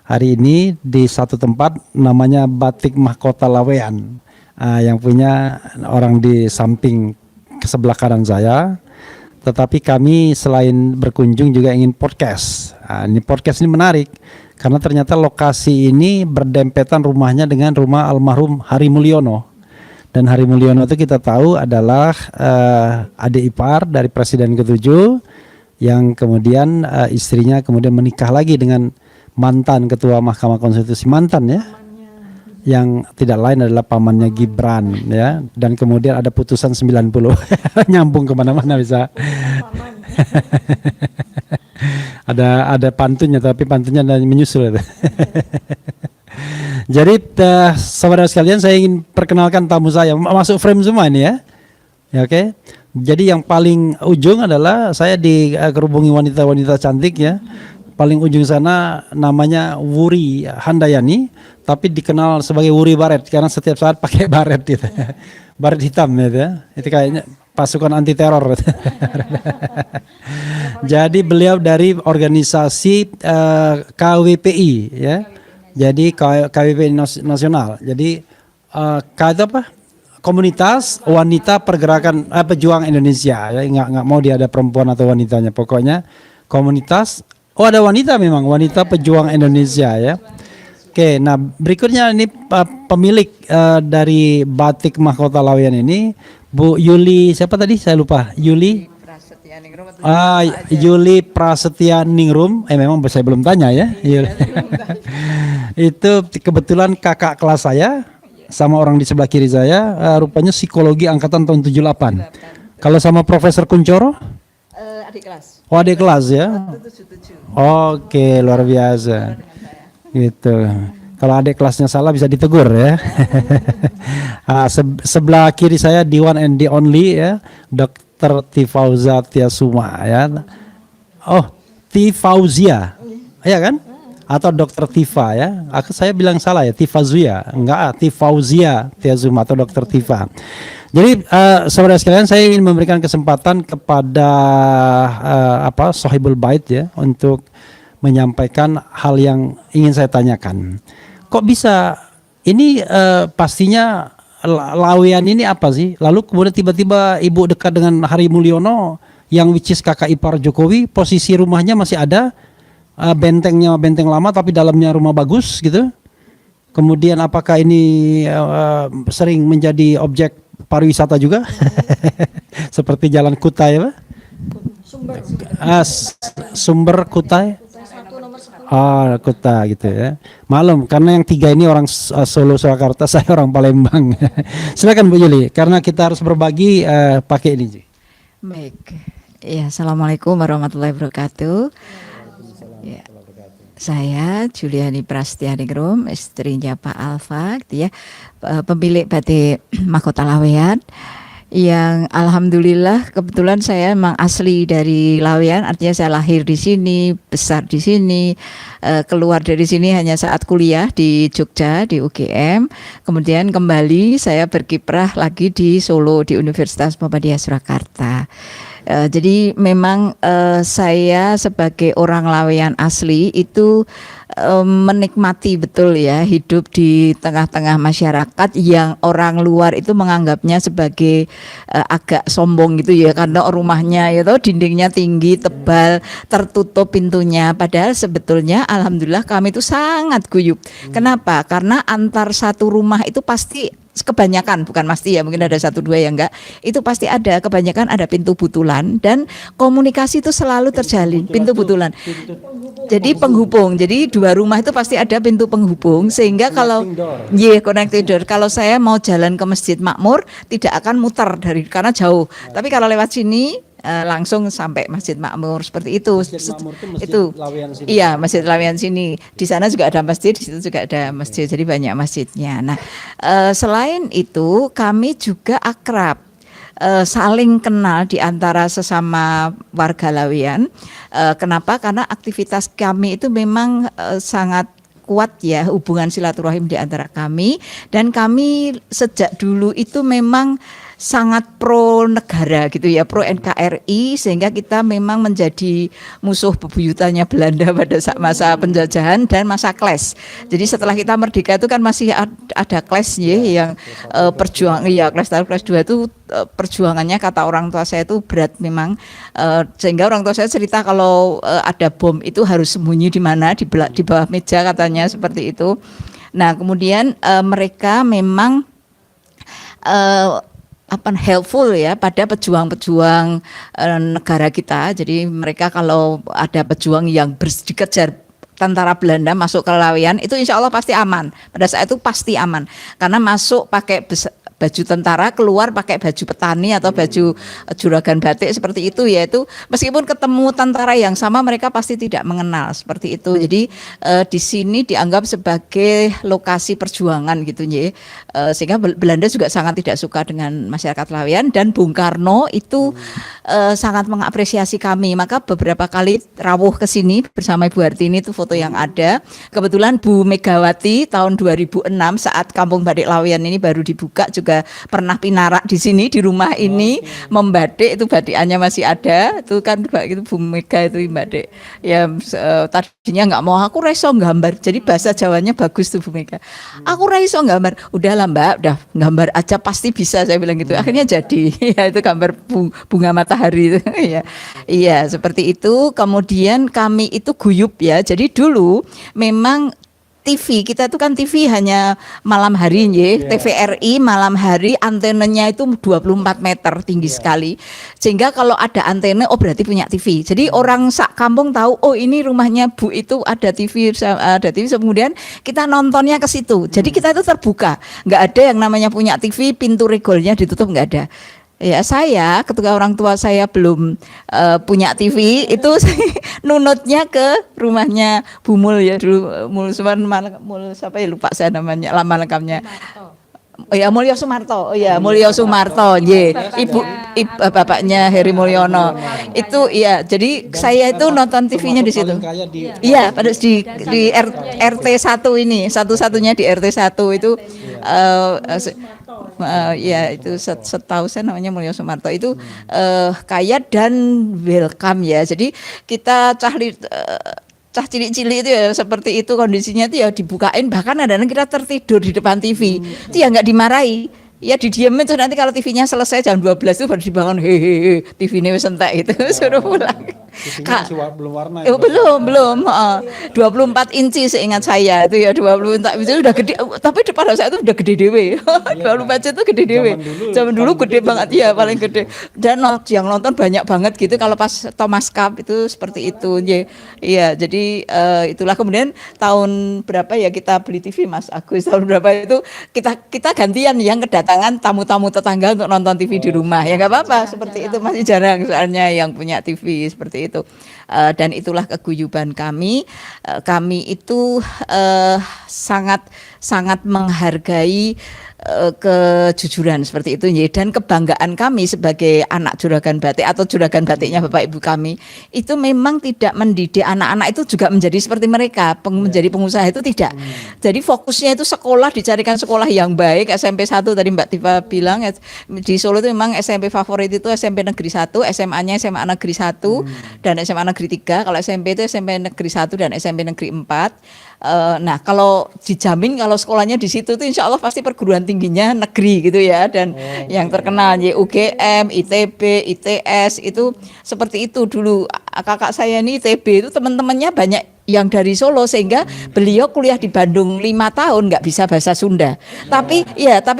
Hari ini di satu tempat namanya Batik Mahkota Lawean, yang punya orang di samping ke sebelah kanan saya. Tetapi kami selain berkunjung juga ingin podcast. Ini podcast ini menarik karena ternyata lokasi ini berdempetan rumahnya dengan rumah almarhum Hari Mulyono. Dan Hari Mulyono itu kita tahu adalah adik ipar dari Presiden ke-7 yang kemudian istrinya kemudian menikah lagi dengan mantan Ketua Mahkamah Konstitusi, mantan ya, yang tidak lain adalah pamannya Gibran ya. Dan kemudian ada putusan 90 nyambung kemana-mana bisa. ada pantunnya, tapi pantunnya menyusul. Jadi saudara sekalian, saya ingin perkenalkan tamu saya, masuk frame semua ini ya. Ya, oke. Jadi yang paling ujung adalah saya dikerubungi wanita-wanita cantik ya. Paling ujung sana namanya Wuri Handayani, tapi dikenal sebagai Wuri Baret karena setiap saat pakai baret gitu. Baret hitam gitu ya. Itu kayaknya pasukan anti teror. Jadi beliau dari organisasi KWPI ya. Jadi KWPI nasional. Jadi itu apa? Komunitas Wanita Pergerakan Pejuang Indonesia ya. Nggak mau dia ada perempuan atau wanitanya, pokoknya komunitas. Oh, ada wanita, memang wanita pejuang Indonesia ya. Oke, nah berikutnya ini pemilik dari Batik Mahkota Lawean ini, Bu Yuli, siapa tadi? Saya lupa. Yuli Yuli Prasetya Ningrum. Memang saya belum tanya ya. Itu kebetulan kakak kelas saya. sama orang di sebelah kiri saya, rupanya psikologi angkatan tahun 78. Kalau sama Profesor Kuncoro? Adik kelas. Oh, adik kelas ya. Oke, luar biasa. Gitu. Kalau adik kelasnya salah bisa ditegur ya. Sebelah kiri saya the one and the only ya, Dr. Tifauza Tiasuma ya. Oh, Tifauzia. Ya kan? Atau Dr. Tifa ya. Saya bilang salah ya, Tifazuya. Enggak, Tifauzia Tiasuma atau Dr. Tifa. Jadi saudara sekalian, saya ingin memberikan kesempatan kepada Sohibul Bait ya untuk menyampaikan hal yang ingin saya tanyakan. Kok bisa ini pastinya Lawean ini apa sih? Lalu kemudian tiba-tiba ibu dekat dengan Hari Mulyono yang which is kakak ipar Jokowi, posisi rumahnya masih ada, bentengnya benteng lama tapi dalamnya rumah bagus gitu. Kemudian apakah ini sering menjadi objek pariwisata juga? Seperti Jalan Kutai apa? Sumber Kutai. Oh, Kuta gitu ya. Malum karena yang tiga ini orang Solo Surakarta, saya orang Palembang. Silakan Bu Yuli, karena kita harus berbagi pakai ini. Baik. Ya, Assalamualaikum warahmatullahi wabarakatuh. Ya. Saya Juliani Prastianingrum, istrinya Pak Alfa, gitu ya, pemilik batik Mahkota Lawean. Yang alhamdulillah kebetulan saya memang asli dari Lawean, artinya saya lahir di sini, besar di sini, keluar dari sini hanya saat kuliah di Jogja di UGM, kemudian kembali saya berkiprah lagi di Solo di Universitas Muhammadiyah Surakarta. Jadi memang saya sebagai orang Lawean asli itu menikmati betul ya hidup di tengah-tengah masyarakat yang orang luar itu menganggapnya sebagai agak sombong gitu ya, karena rumahnya itu dindingnya tinggi, tebal, tertutup pintunya, padahal sebetulnya alhamdulillah kami itu sangat guyup. Kenapa? Karena antar satu rumah itu pasti kebanyakan, bukan pasti ya, mungkin ada satu dua yang enggak, itu pasti ada, kebanyakan ada pintu butulan dan komunikasi itu selalu terjalin, pintu butulan. Jadi penghubung, jadi dua rumah itu pasti ada pintu penghubung, sehingga kalau connecting door, kalau saya mau jalan ke Masjid Makmur tidak akan muter karena jauh, tapi kalau lewat sini langsung sampai Masjid Makmur seperti itu. Iya, Masjid Lawean sini. Di sana juga ada masjid, di situ juga ada masjid. Jadi banyak masjidnya. Nah, selain itu kami juga akrab, saling kenal di antara sesama warga Lawean. Kenapa? Karena aktivitas kami itu memang sangat kuat ya, hubungan silaturahim di antara kami, dan kami sejak dulu itu memang sangat pro negara gitu ya, pro NKRI, sehingga kita memang menjadi musuh bebuyutannya Belanda pada masa penjajahan dan masa clash. Jadi setelah kita merdeka itu kan masih ada clash ya, yang perjuangan ya, clash 1, clash 2 itu perjuangannya kata orang tua saya itu berat memang, sehingga orang tua saya cerita kalau ada bom itu harus sembunyi di mana, di bawah meja katanya seperti itu. Nah kemudian mereka memang helpful ya pada pejuang-pejuang negara kita. Jadi mereka kalau ada pejuang yang dikejar tentara Belanda masuk ke Lawean, itu insya Allah pasti aman. Pada saat itu pasti aman, karena masuk pakai baju tentara, keluar pakai baju petani atau baju juragan batik seperti itu, yaitu meskipun ketemu tentara yang sama mereka pasti tidak mengenal seperti itu. Jadi di sini dianggap sebagai lokasi perjuangan gitu ya, sehingga Belanda juga sangat tidak suka dengan masyarakat Lawean, dan Bung Karno itu sangat mengapresiasi kami. Maka beberapa kali rawuh ke sini bersama Ibu Hartini, itu foto yang ada. Kebetulan Bu Megawati tahun 2006 saat Kampung Batik Lawean ini baru dibuka juga pernah pinarak di sini, di rumah ini, membatik, itu batikannya masih ada. Itu kan itu Bu Mega itu batik. Ya tadinya nggak mau, aku reso gambar. Jadi bahasa Jawanya bagus tuh Bu Mega. Aku reso gambar. Udahlah Mbak, udah gambar aja pasti bisa, saya bilang gitu. Akhirnya jadi ya itu gambar bunga matahari itu. Iya, seperti itu. Kemudian kami itu guyup ya. Jadi dulu memang TV kita itu kan TV hanya malam hari nggih, TVRI malam hari antenanya itu 24 meter tinggi sekali. Sehingga kalau ada antena berarti punya TV. Jadi orang sak kampung tahu ini rumahnya Bu itu ada TV, kemudian kita nontonnya ke situ. Jadi kita itu terbuka. Nggak ada yang namanya punya TV pintu regolnya ditutup, nggak ada. Ya saya ketika orang tua saya belum punya TV itu saya nunutnya ke rumahnya Bu Mul ya dulu, Mul siapa ya lupa saya namanya, lama lengkapnya. Oh ya Mulyo Sumarto, Mulyo Sumarto, ibu bapaknya Heri Mulyono. Itu ya, jadi saya itu nonton TV-nya di situ. Iya, pada di RT 1 ini, satu-satunya di RT 1 itu ya itu setahu saya namanya Mulyo Sumarto itu kaya dan welcome ya. Jadi kita cah cilik-cilik itu ya seperti itu kondisinya itu ya dibukain, bahkan kadang-kadang kita tertidur di depan TV itu ya nggak dimarahi, ya didiemin terus nanti kalau TV-nya selesai jam 12 itu baru dibangun, hehehe TV-nya wis entek itu suruh pulang. Belum warna. Belum 24 inci seingat saya itu ya 20 itu udah gede, tapi pada saat itu udah gede dewe. 24 inci itu gede dewe. Zaman dulu gede banget ya, paling gede. Dan yang nonton banyak banget gitu kalau pas Thomas Cup itu seperti itu. Iya, jadi itulah kemudian tahun berapa ya kita beli TV Mas Agus, tahun berapa itu kita gantian yang kedatangan tamu-tamu tetangga untuk nonton TV di rumah. Ya enggak apa-apa, seperti itu masih jarang soalnya yang punya TV seperti itu. Dan itulah keguyuban kami. Kami itu sangat menghargai kejujuran seperti itu, dan kebanggaan kami sebagai anak juragan batik atau juragan batiknya bapak ibu kami itu memang tidak mendidik anak-anak itu juga menjadi seperti mereka, menjadi pengusaha itu tidak. Jadi fokusnya itu sekolah, dicarikan sekolah yang baik. SMP 1 tadi Mbak Tifa bilang di Solo itu memang SMP favorit itu SMP Negeri 1, SMA-nya SMA Negeri 1 dan SMA Negeri 3. Kalau SMP itu SMP Negeri 1 dan SMP Negeri 4. Nah kalau dijamin kalau sekolahnya di situ tuh insya Allah pasti perguruan tingginya negeri gitu ya, dan yang terkenal UGM, ITB, ITS itu seperti itu dulu. Kakak saya ini ITB itu teman-temannya banyak yang dari Solo sehingga beliau kuliah di Bandung 5 tahun nggak bisa bahasa Sunda. Tapi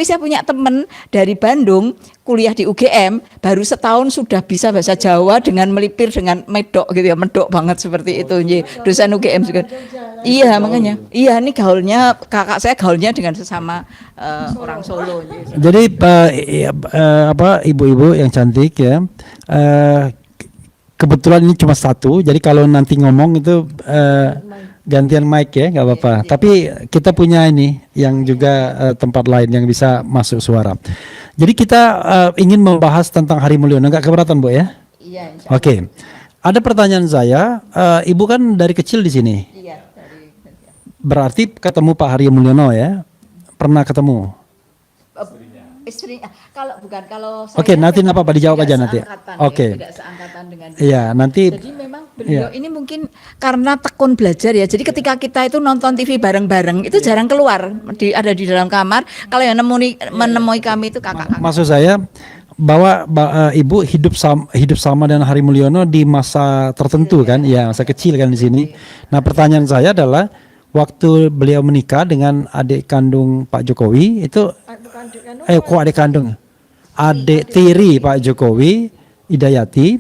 saya punya teman dari Bandung kuliah di UGM baru setahun sudah bisa bahasa Jawa dengan melipir dengan medok gitu ya, medok banget seperti itu. Dosen UGM juga. Iya makanya. Iya ini gaulnya kakak saya gaulnya dengan sesama orang Solo. Jadi ibu-ibu yang cantik ya. Kebetulan ini cuma satu, jadi kalau nanti ngomong itu gantian mic ya, nggak apa-apa. Tapi kita punya ini yang juga tempat lain yang bisa masuk suara. Jadi kita ingin membahas tentang Hari Mulyono, nggak keberatan Bu ya? Iya. Oke. Ada pertanyaan saya, Ibu kan dari kecil di sini. Iya. Berarti ketemu Pak Hari Mulyono ya? Pernah ketemu? Istri kalau Oke, nanti apa dijawab aja nanti. Oke. Tidak seangkatan dengan dia. Iya, nanti. Jadi memang beliau ini mungkin karena tekun belajar ya. Jadi ketika kita itu nonton TV bareng-bareng itu jarang keluar, ada di dalam kamar. Kalau yang menemui kami itu kakak-kakak. Maksud saya bahwa Ibu hidup sama dengan Hari Mulyono di masa tertentu kan? Ya, masa kecil kan di sini. Nah, pertanyaan saya adalah waktu beliau menikah dengan adik kandung Pak Jokowi itu adik tiri Pak Jokowi, Idayati,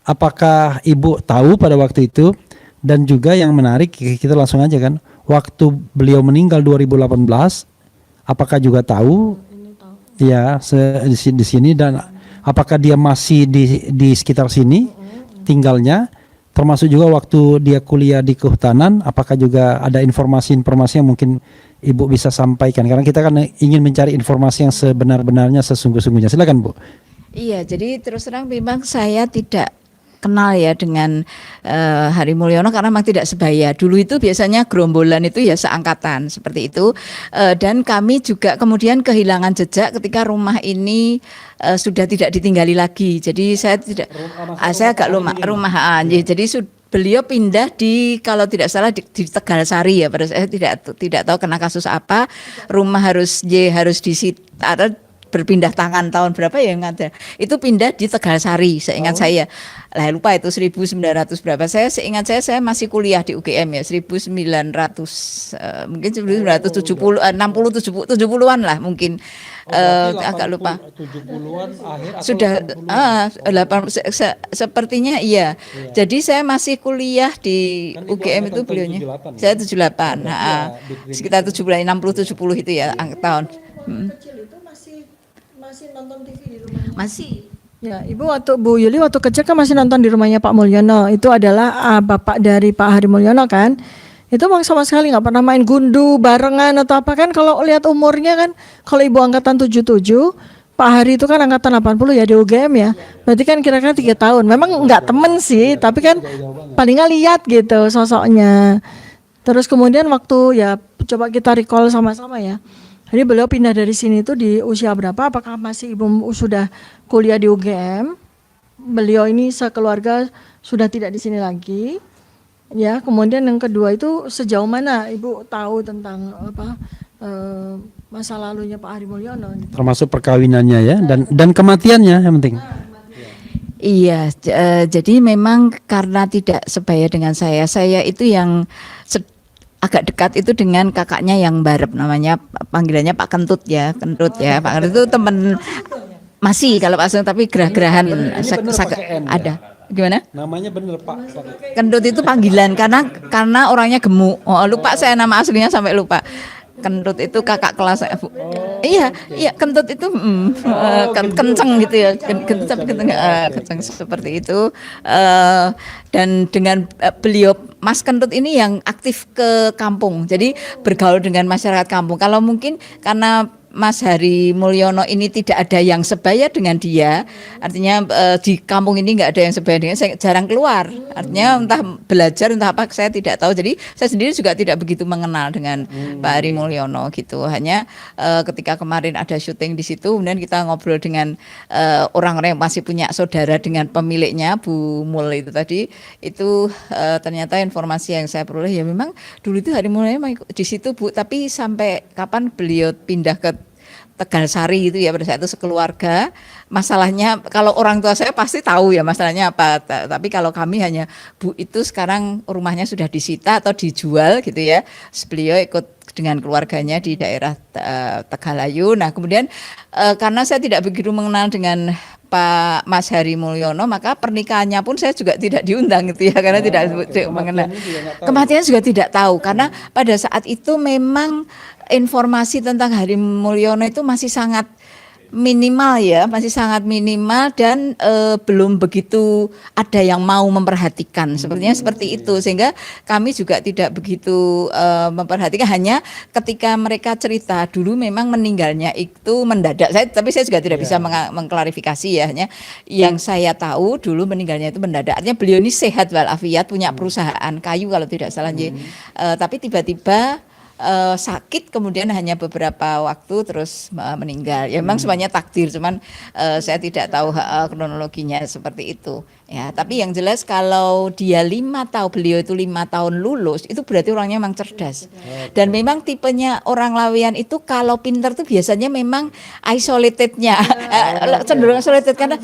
apakah Ibu tahu pada waktu itu? Dan juga yang menarik, kita langsung aja kan, waktu beliau meninggal 2018, apakah juga tahu? Ya, di sini, dan apakah dia masih di sekitar sini tinggalnya? Termasuk juga waktu dia kuliah di kehutanan, apakah juga ada informasi-informasi yang mungkin Ibu bisa sampaikan? Karena kita kan ingin mencari informasi yang sebenar-benarnya, sesungguh-sungguhnya. Silakan Bu. Iya, jadi terus terang memang saya tidak kenal ya dengan Hari Mulyono karena memang tidak sebaya. Dulu itu biasanya gerombolan itu ya seangkatan seperti itu. Dan kami juga kemudian kehilangan jejak ketika rumah ini sudah tidak ditinggali lagi. Jadi saya agak rumahan. Jadi beliau pindah kalau tidak salah di Tegal Sari ya. Pada saya tidak tahu kena kasus apa. Rumah harus disita. berpindah tangan tahun berapa ya yang ada. Itu pindah di Tegalsari, seingat saya. Lah lupa itu 1900 berapa. Seingat saya masih kuliah di UGM ya, 1900 mungkin 1970 60 70-an lah mungkin. Agak lupa. 70-an akhir atau Sudah 80-an? sepertinya iya. Jadi saya masih kuliah di Kan Ibu UGM itu angkatan beliaunya. 78 ya? Saya 78. Berarti Nah, ya di- sekitar 70 60 70 itu ya tahun. Kecil itu masih nonton TV di rumah. Masih. Ya, Bu Yuli waktu kecil kan masih nonton di rumahnya Pak Mulyono. Itu adalah bapak dari Pak Hari Mulyono kan. Itu memang sama sekali nggak pernah main gundu barengan atau apa kan. Kalau lihat umurnya kan, kalau ibu angkatan 77, Pak Hari itu kan angkatan 80 ya di UGM ya. Berarti kan kira-kira 3 tahun. Memang nggak temen sih, tapi kan paling nggak lihat gitu sosoknya. Terus kemudian waktu ya coba kita recall sama-sama ya. Jadi beliau pindah dari sini itu di usia berapa? Apakah masih ibu sudah kuliah di UGM? Beliau ini sekeluarga sudah tidak di sini lagi. Ya, kemudian yang kedua itu sejauh mana ibu tahu tentang masa lalunya Pak Hari Mulyono? termasuk perkawinannya ya dan kematiannya yang penting. Iya, jadi memang karena tidak sebaya dengan saya itu yang agak dekat itu dengan kakaknya yang barep, namanya panggilannya Pak Kentut ya, Pak Kentut itu teman masih kalau Pak Sung, tapi gerah-gerahan Ini bener pakai N, ada. ya? Gimana? Namanya bener Pak. Kentut itu panggilan karena orangnya gemuk. Oh, lupa saya nama aslinya sampai lupa. Kentut itu kakak kelas saya, Bu. Iya, kentut itu kenceng gitu ya. Kenceng seperti itu. Dan dengan beliau Mas Kentut ini yang aktif ke kampung. Jadi bergaul dengan masyarakat kampung. Kalau mungkin karena Mas Hari Mulyono ini tidak ada yang sebaya dengan dia, artinya di kampung ini nggak ada yang sebaya dengan saya, jarang keluar, artinya entah belajar entah apa saya tidak tahu. Jadi saya sendiri juga tidak begitu mengenal dengan Pak Hari Mulyono gitu. Hanya ketika kemarin ada syuting di situ, kemudian kita ngobrol dengan orang-orang yang masih punya saudara dengan pemiliknya Bu Mul itu tadi, itu ternyata informasi yang saya peroleh ya memang dulu itu Hari Mulyono di situ Bu, tapi sampai kapan beliau pindah ke Tegalsari itu ya pada saat itu sekeluarga. Masalahnya kalau orang tua saya pasti tahu ya masalahnya apa. Tapi kalau kami hanya Bu itu sekarang rumahnya sudah disita atau dijual gitu ya. Beliau ikut dengan keluarganya di daerah Tegalayu. Nah kemudian karena saya tidak begitu mengenal dengan Pak Mas Hari Mulyono, maka pernikahannya pun saya juga tidak diundang gitu ya, karena tidak mengenal. Kematian juga tidak tahu karena pada saat itu memang informasi tentang Hari Mulyono itu masih sangat minimal ya, masih sangat minimal dan belum begitu ada yang mau memperhatikan, sepertinya seperti itu, sehingga kami juga tidak begitu memperhatikan. Hanya ketika mereka cerita dulu memang meninggalnya itu mendadak, tapi saya juga tidak bisa mengklarifikasi ya, hanya yang saya tahu dulu meninggalnya itu mendadak, artinya beliau ini sehat walafiat, punya perusahaan kayu kalau tidak salah, tapi tiba-tiba sakit kemudian hanya beberapa waktu terus meninggal. Ya memang semuanya takdir, cuman saya tidak tahu kronologinya seperti itu. Ya, tapi yang jelas kalau dia 5 tahun, beliau itu 5 tahun lulus, itu berarti orangnya memang cerdas. Dan memang tipenya orang Laweyan itu kalau pinter tuh biasanya memang isolatednya, cenderung isolated karena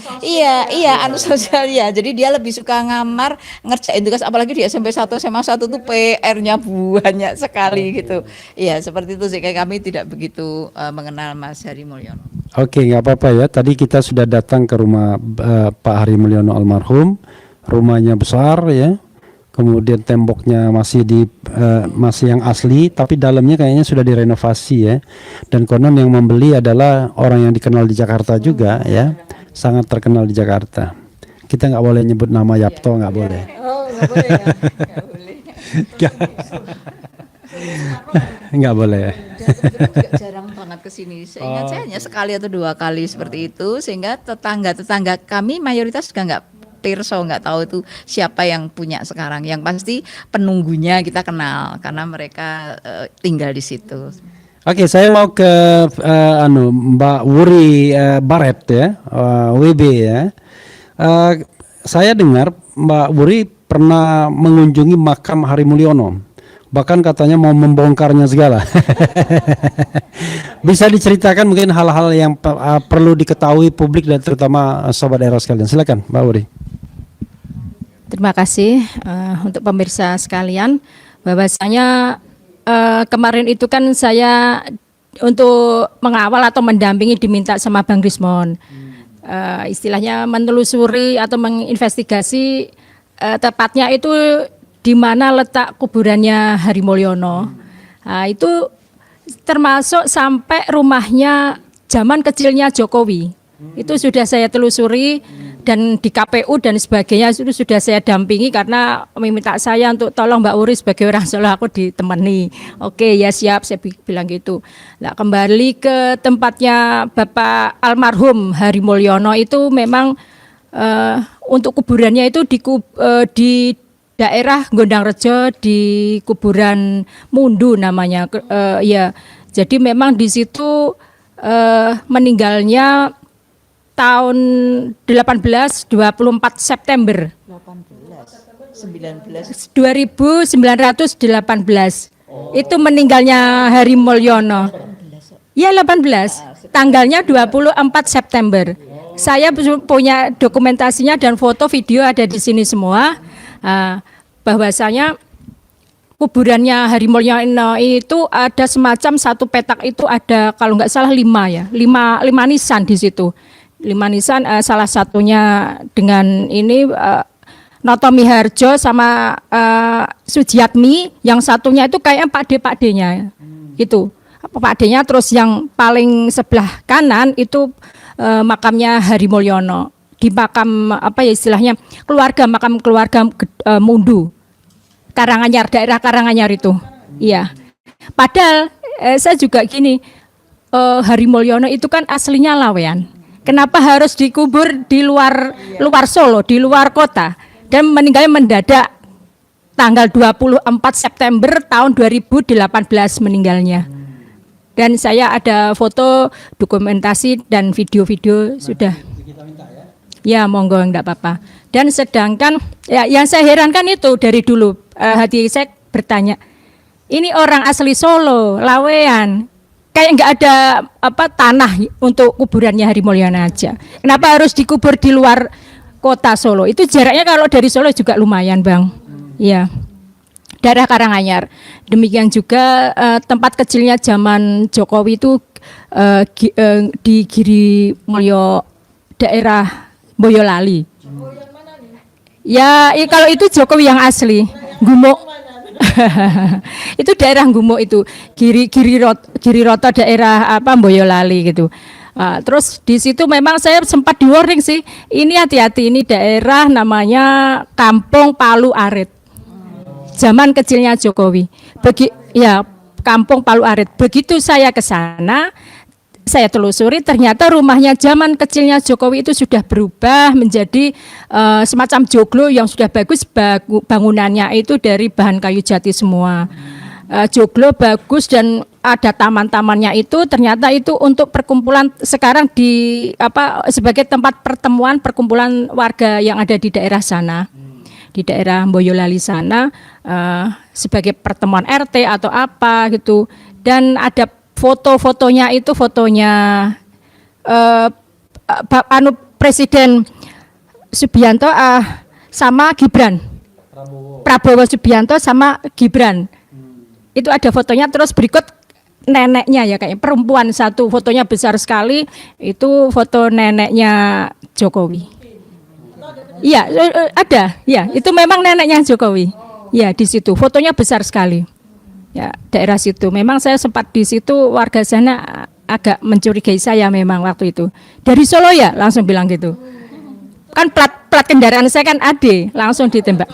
antisosial ya. Jadi dia lebih suka ngamar, ngerjain tugas, apalagi di SMP 1, SMA 1 tuh PR-nya banyak sekali gitu. Iya, seperti itu sih, kayak kami tidak begitu mengenal Mas Hari Mulyono. Oke, nggak apa-apa ya. Tadi kita sudah datang ke rumah Pak Hari Mulyono almarhum. Rumahnya besar ya. Kemudian temboknya masih yang asli, tapi dalamnya kayaknya sudah direnovasi ya. Dan konon yang membeli adalah orang yang dikenal di Jakarta juga ya. Sangat terkenal di Jakarta. Kita nggak boleh nyebut nama Yapto, nggak boleh. Oh, nggak boleh ya. Nggak boleh. Nggak boleh. Juga jarang banget ke sini. Seingat saya hanya sekali atau 2 kali seperti itu, sehingga tetangga kami mayoritas juga nggak nggak tahu itu siapa yang punya sekarang. Yang pasti penunggunya kita kenal karena mereka tinggal di situ. Oke, saya mau ke Mbak Wuri Baret ya, WB ya. Saya dengar Mbak Wuri pernah mengunjungi makam Hari Mulyono. Bahkan katanya mau membongkarnya segala. Bisa diceritakan mungkin hal-hal yang perlu diketahui publik dan terutama sobat daerah sekalian. Silakan, Mbak Wuri. Terima kasih untuk pemirsa sekalian. Bahwasanya kemarin itu kan saya untuk mengawal atau mendampingi diminta sama Bang Rismon. Istilahnya menelusuri atau menginvestigasi tepatnya itu di mana letak kuburannya Hari Mulyono. Nah, itu termasuk sampai rumahnya zaman kecilnya Jokowi. Itu sudah saya telusuri dan di KPU dan sebagainya itu sudah saya dampingi karena meminta saya untuk tolong Mbak Uri sebagai orang Solo aku ditemani. Oke, ya siap, saya bilang gitu. Nah, kembali ke tempatnya Bapak almarhum Hari Mulyono itu memang untuk kuburannya itu di daerah Gondangrejo di kuburan Mundu namanya. Ya, jadi memang di situ meninggalnya tahun 1924 September 2918 itu meninggalnya Hari Mulyono. Ya 18, tanggalnya 24 September. Saya punya dokumentasinya dan foto video ada di sini semua. Bahwasanya kuburannya Hari Mulyono itu ada semacam satu petak itu ada kalau nggak salah 5 nisan di situ. 5 nisan, salah satunya dengan ini Noto Miharjo sama Sujiatmi, yang satunya itu kayak Pak D-nya itu Pak D-nya, terus yang paling sebelah kanan itu makamnya Hari Mulyono di makam apa ya istilahnya makam keluarga Mundu Karanganyar, daerah Karanganyar itu. Iya. Padahal saya juga gini, Hari Mulyono itu kan aslinya Lawean. Kenapa harus dikubur di luar Solo, di luar kota? Dan meninggalnya mendadak tanggal 24 September tahun 2018 meninggalnya. Dan saya ada foto, dokumentasi dan video-video sudah. Ya monggo, enggak apa-apa. Dan sedangkan ya, yang saya herankan itu dari dulu hati saya bertanya, ini orang asli Solo, Lawean, kayak enggak ada tanah untuk kuburannya Hari Mulyono aja. Kenapa harus dikubur di luar kota Solo? Itu jaraknya kalau dari Solo juga lumayan, Bang. Iya. Daerah Karanganyar. Demikian juga tempat kecilnya zaman Jokowi itu di Giri Mulyo, daerah Boyolali. Ya, kalau itu Jokowi yang asli, Gumuk. Itu daerah Gumuk itu, Giriroto daerah Boyolali gitu. Terus di situ memang saya sempat di warning sih, ini hati-hati, ini daerah namanya Kampung Palu Arit. Zaman kecilnya Jokowi. Kampung Palu Arit. Begitu saya ke sana, saya telusuri ternyata rumahnya zaman kecilnya Jokowi itu sudah berubah menjadi semacam joglo yang sudah bagus, bangunannya itu dari bahan kayu jati semua. Joglo bagus dan ada taman-tamannya itu, ternyata itu untuk perkumpulan sekarang sebagai tempat perkumpulan warga yang ada di daerah sana. Di daerah Boyolali sana sebagai pertemuan RT atau apa gitu. Dan ada foto-fotonya itu Presiden Subianto sama Gibran. Prabowo Subianto sama Gibran. Itu ada fotonya, terus berikut neneknya ya kayak perempuan satu, fotonya besar sekali, itu foto neneknya Jokowi. Iya, ada. Ya, itu memang neneknya Jokowi. Ya, di situ fotonya besar sekali. Ya, daerah situ. Memang saya sempat di situ, warga sana agak mencurigai saya memang waktu itu. Dari Solo ya, langsung bilang gitu. Kan plat kendaraan saya kan AD, langsung ditembak.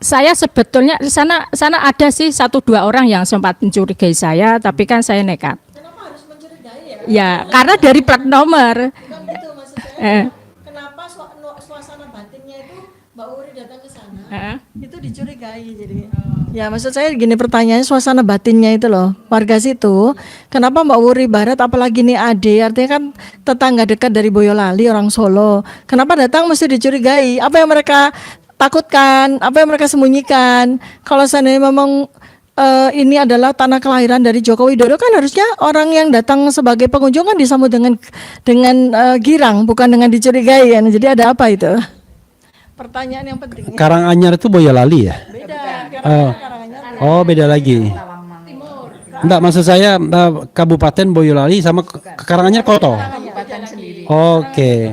Saya sebetulnya di sana ada sih 1-2 orang yang sempat mencurigai saya, tapi kan saya nekat. Kenapa harus mencurigai ya? Ya, karena dari plat nomor. Kan gitu maksud saya. Kenapa suasana batinnya itu Mbak Uri datang ke sana? Itu dicurigai jadi. Ya, maksud saya gini, pertanyaannya suasana batinnya itu loh. Warga situ, kenapa Mbak Uri Barat apalagi nih Ade, artinya kan tetangga dekat dari Boyolali, orang Solo. Kenapa datang mesti dicurigai? Apa yang mereka takutkan, apa yang mereka sembunyikan. Kalau seandainya memang ini adalah tanah kelahiran dari Joko Widodo, kan harusnya orang yang datang sebagai pengunjung kan disambut dengan girang, bukan dengan dicurigai kan. Jadi ada apa itu? Pertanyaan yang penting. Karanganyar itu Boyolali ya? Beda. Oh, beda lagi. Enggak, maksud saya Kabupaten Boyolali sama Karanganyar Koto. Oke.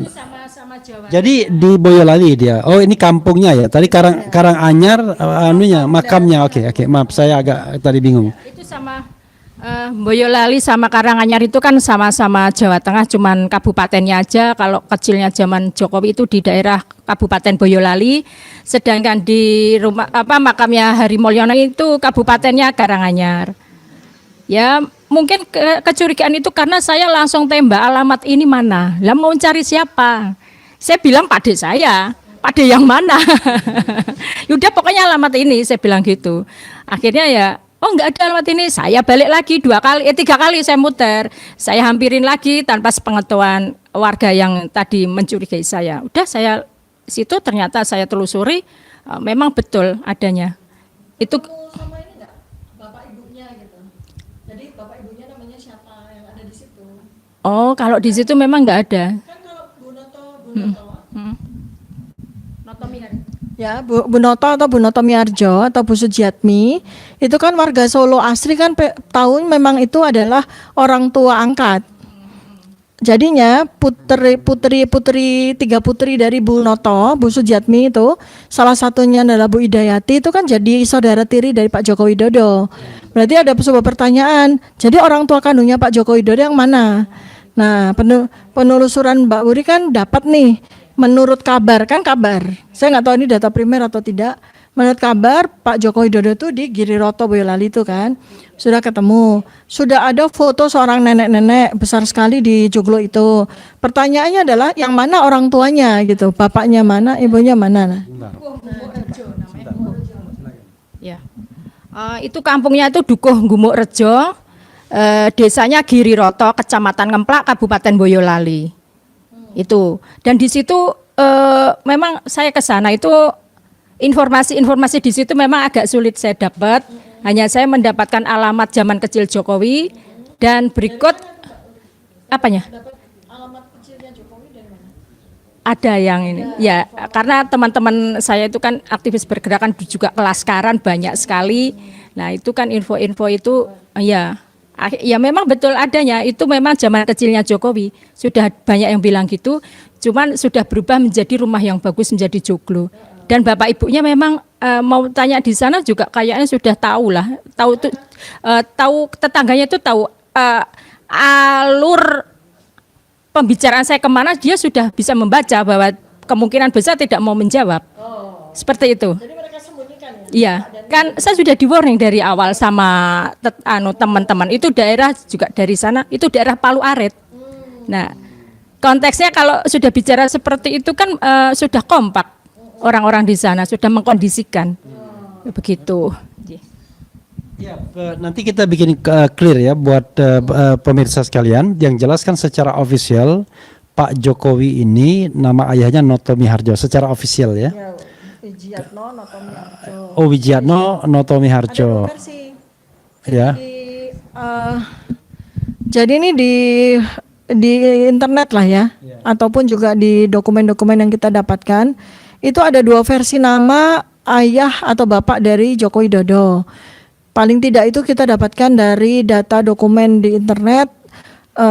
Sama Jawa. Jadi di Boyolali dia. Oh, ini kampungnya ya. Tadi Karanganyar anunya, makamnya. Oke. Maaf, saya agak tadi bingung. Itu sama Boyolali sama Karanganyar itu kan sama-sama Jawa Tengah, cuman kabupatennya aja. Kalau kecilnya zaman Jokowi itu di daerah Kabupaten Boyolali, sedangkan di rumah makamnya Hari Mulyono itu kabupatennya Karanganyar. Ya, mungkin kecurigaan itu karena saya langsung tembak alamat ini mana. Lah mau cari siapa? Saya bilang Pakde saya. Pakde yang mana? Yaudah pokoknya alamat ini, saya bilang gitu. Akhirnya ya, oh enggak ada alamat ini. Saya balik lagi 3 kali saya muter. Saya hampirin lagi tanpa sepengetahuan warga yang tadi mencurigai saya. Udah saya situ ternyata saya telusuri, memang betul adanya. Itu Sama ini enggak? Bapak ibunya gitu. Jadi bapak ibunya namanya siapa yang ada di situ? oh kalau di situ memang enggak ada. Kan kalau Bu Noto ya, Bu Noto atau Bu Noto Miarjo atau Bu Sujiatmi itu kan warga Solo asli kan tahu memang itu adalah orang tua angkat. Jadinya tiga putri dari Bu Noto, Bu Sujiatmi itu salah satunya adalah Bu Idayati, itu kan jadi saudara tiri dari Pak Joko Widodo. Berarti ada sebuah pertanyaan. Jadi orang tua kandungnya Pak Joko Widodo yang mana? Nah, penelusuran Mbak Wuri kan dapat nih. Menurut kabar, saya nggak tahu ini data primer atau tidak. Menurut kabar Pak Joko Widodo itu di Giriroto Boyolali itu kan sudah ketemu, sudah ada foto seorang nenek-nenek besar sekali di Joglo itu. Pertanyaannya adalah yang mana orang tuanya gitu, bapaknya mana, ibunya mana? Ya, itu kampungnya itu Dukuh Gumuk Rejo, desanya Giriroto, Kecamatan Ngemplak, Kabupaten Boyolali. Itu, dan di situ memang saya ke sana itu informasi di situ memang agak sulit saya dapat. Hanya saya mendapatkan alamat zaman kecil Jokowi dan berikut apanya? Alamat kecilnya Jokowi dari mana? Ada yang ini, ya karena teman-teman saya itu kan aktivis bergerakan juga kelaskaran banyak sekali. Nah itu kan info-info itu ya memang betul adanya. Itu memang zaman kecilnya Jokowi. Sudah banyak yang bilang gitu. Cuman sudah berubah menjadi rumah yang bagus, menjadi joglo. Dan bapak ibunya memang mau tanya di sana juga kayaknya sudah tahu lah. Tahu tetangganya itu tahu alur pembicaraan saya kemana, dia sudah bisa membaca bahwa kemungkinan besar tidak mau menjawab. Seperti itu. Jadi mereka sembunyikan ya? Iya, kan saya sudah di warning dari awal sama teman-teman. Itu daerah juga dari sana, itu daerah Palu Arit. Nah, konteksnya kalau sudah bicara seperti itu kan sudah kompak orang-orang di sana, sudah mengkondisikan. Begitu. Ya, nanti kita bikin clear ya buat pemirsa sekalian. Yang jelaskan secara ofisial Pak Jokowi ini nama ayahnya Noto Miharjo secara ofisial ya. Wijiatno Noto Miharjo. Oh, Wijiatno Noto Miharjo. Ada versi. Ya. Jadi ini di internet lah ya, ataupun juga di dokumen-dokumen yang kita dapatkan, itu ada 2 versi nama ayah atau bapak dari Joko Widodo. Paling tidak itu kita dapatkan dari data dokumen di internet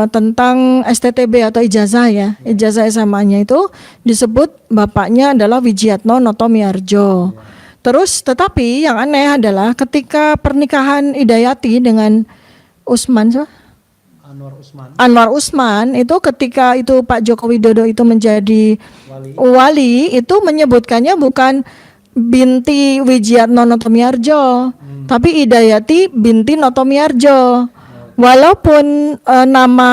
tentang STTB atau ijazah ya, ijazah SMA-nya itu disebut bapaknya adalah Wijiatno Noto Miharjo. Terus tetapi yang aneh adalah ketika pernikahan Idayati dengan Anwar Usman itu ketika itu Pak Joko Widodo itu menjadi wali itu menyebutkannya bukan binti Wijiatno Noto Miharjo, tapi Idayati binti Noto Miharjo. Walaupun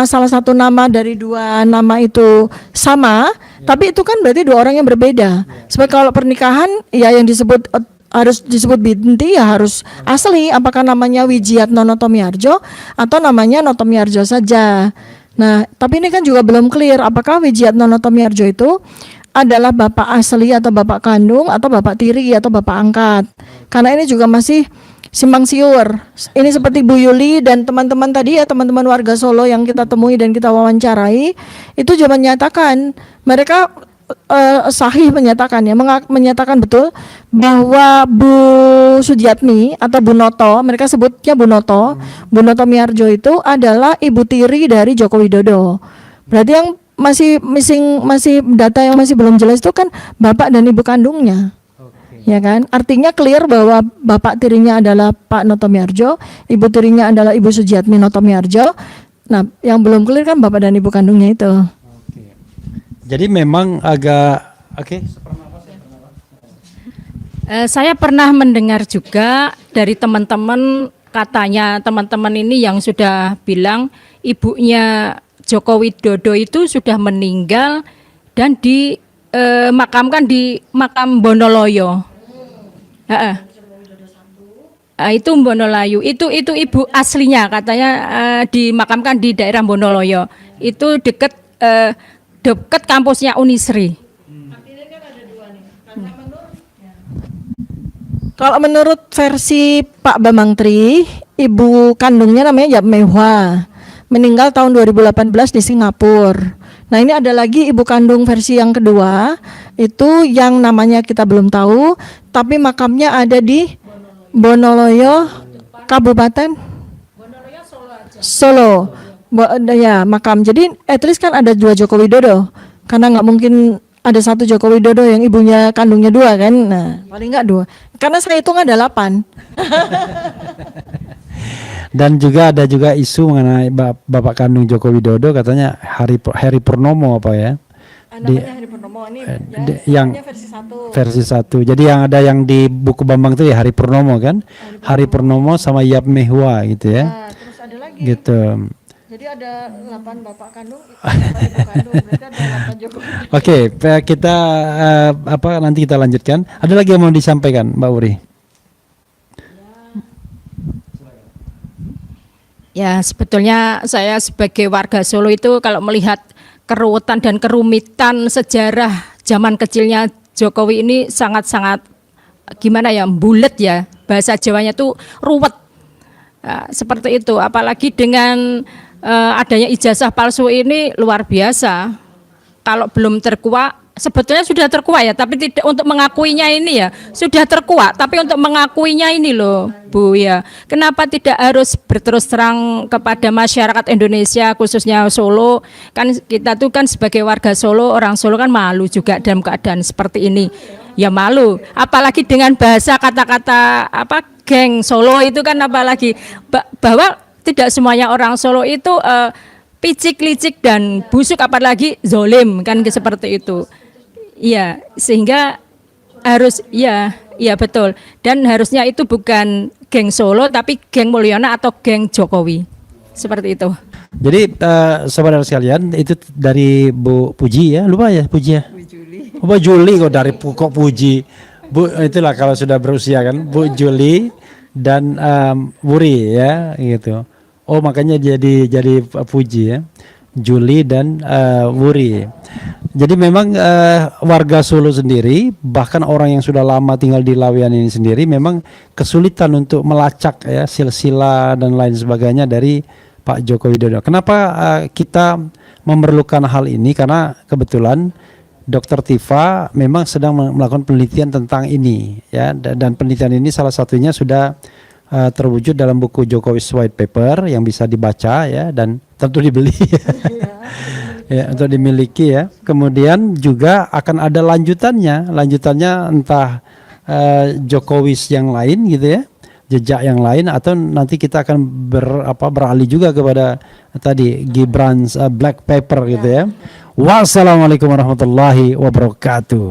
salah satu nama dari 2 nama itu sama, tapi itu kan berarti 2 orang yang berbeda. Sebab kalau pernikahan ya yang disebut harus disebut binti ya harus asli, apakah namanya Wijiatno Noto Miharjo atau namanya Noto Miharjo saja. Nah, tapi ini kan juga belum clear apakah Wijiatno Noto Miharjo itu adalah bapak asli atau bapak kandung atau bapak tiri atau bapak angkat. Karena ini juga masih simpang siur. Ini seperti Bu Yuli dan teman-teman tadi ya, teman-teman warga Solo yang kita temui dan kita wawancarai, itu juga menyatakan mereka sahih menyatakan ya, menyatakan betul bahwa Bu Sujiatmi atau Bu Noto, mereka sebutnya Bu Noto Miarjo itu adalah ibu tiri dari Joko Widodo. Berarti yang masih data yang masih belum jelas itu kan bapak dan ibu kandungnya. Ya kan? Artinya clear bahwa bapak tirinya adalah Pak Noto Miarjo, ibu tirinya adalah Ibu Sujiatmi Noto Miarjo. Nah, yang belum clear kan bapak dan ibu kandungnya itu. Jadi memang agak Saya pernah mendengar juga dari teman-teman, katanya teman-teman ini yang sudah bilang ibunya Joko Widodo itu sudah meninggal dan dimakamkan di makam Bonoloyo. Itu Bonolayu. Itu ibu aslinya katanya dimakamkan di daerah Bonoloyo. Itu dekat kampusnya Unisri. Kalau menurut versi Pak Bambang Tri, ibu kandungnya namanya Yap Mehwa, meninggal tahun 2018 di Singapura. Nah, ini ada lagi ibu kandung versi yang kedua, itu yang namanya kita belum tahu, tapi makamnya ada di Bonoloyo, Kabupaten Solo. Ya, makam. Jadi at least kan ada 2 Joko Widodo, karena nggak mungkin ada 1 Joko Widodo yang ibunya kandungnya 2 kan. Nah, paling nggak 2. Karena saya hitung ada 8. dan juga ada juga isu mengenai bapak kandung Joko Widodo, katanya Heri Purnomo apa ya? Namanya Heri Purnomo ini yang versi 1. Jadi yang ada yang di buku Bambang itu ya Heri Purnomo kan? Hari Purnomo sama Yap Mehwa gitu ya. Nah, terus ada lagi. Gitu. Jadi ada 8 bapak kandung, 8 ibu kandung, berarti ada 8 Joko Widodo. Oke, kita nanti kita lanjutkan. Ada lagi yang mau disampaikan, Mbak Uri? Ya, sebetulnya saya sebagai warga Solo itu kalau melihat keruwetan dan kerumitan sejarah zaman kecilnya Jokowi ini sangat-sangat gimana ya, bulet ya, bahasa Jawanya tuh ruwet. Nah, seperti itu, apalagi dengan adanya ijazah palsu ini luar biasa. Kalau belum terkuak, sebetulnya sudah terkuak ya, tapi tidak untuk mengakuinya ini ya, sudah terkuak, tapi untuk mengakuinya ini loh, Bu ya. Kenapa tidak harus berterus terang kepada masyarakat Indonesia, khususnya Solo? Kan kita tuh kan sebagai warga Solo, orang Solo kan malu juga dalam keadaan seperti ini. Ya malu, apalagi dengan bahasa kata-kata geng Solo itu kan, apalagi bahwa tidak semuanya orang Solo itu picik, licik dan busuk, apalagi zolim kan seperti itu. Iya, sehingga harus ya betul. Dan harusnya itu bukan geng Solo tapi geng Mulyono atau geng Jokowi. Seperti itu. Jadi saudara sekalian, itu dari Bu Puji ya, lupa ya Puji ya. Bu Juli kok dari kok Puji. Bu itulah kalau sudah berusia kan, Bu Juli dan Wuri ya gitu. Oh, makanya jadi Puji ya. Juli dan Wuri. Jadi memang warga Solo sendiri, bahkan orang yang sudah lama tinggal di Laweyan ini sendiri memang kesulitan untuk melacak ya silsilah dan lain sebagainya dari Pak Joko Widodo. Kenapa kita memerlukan hal ini? Karena kebetulan Dr. Tifa memang sedang melakukan penelitian tentang ini ya, dan penelitian ini salah satunya sudah terwujud dalam buku Jokowi's White Paper yang bisa dibaca ya, dan tentu dibeli ya, untuk dimiliki ya. Kemudian juga akan ada lanjutannya entah Jokowi's yang lain gitu ya, jejak yang lain, atau nanti kita akan beralih juga kepada tadi Gibran's Black Paper gitu ya. Wassalamualaikum warahmatullahi wabarakatuh.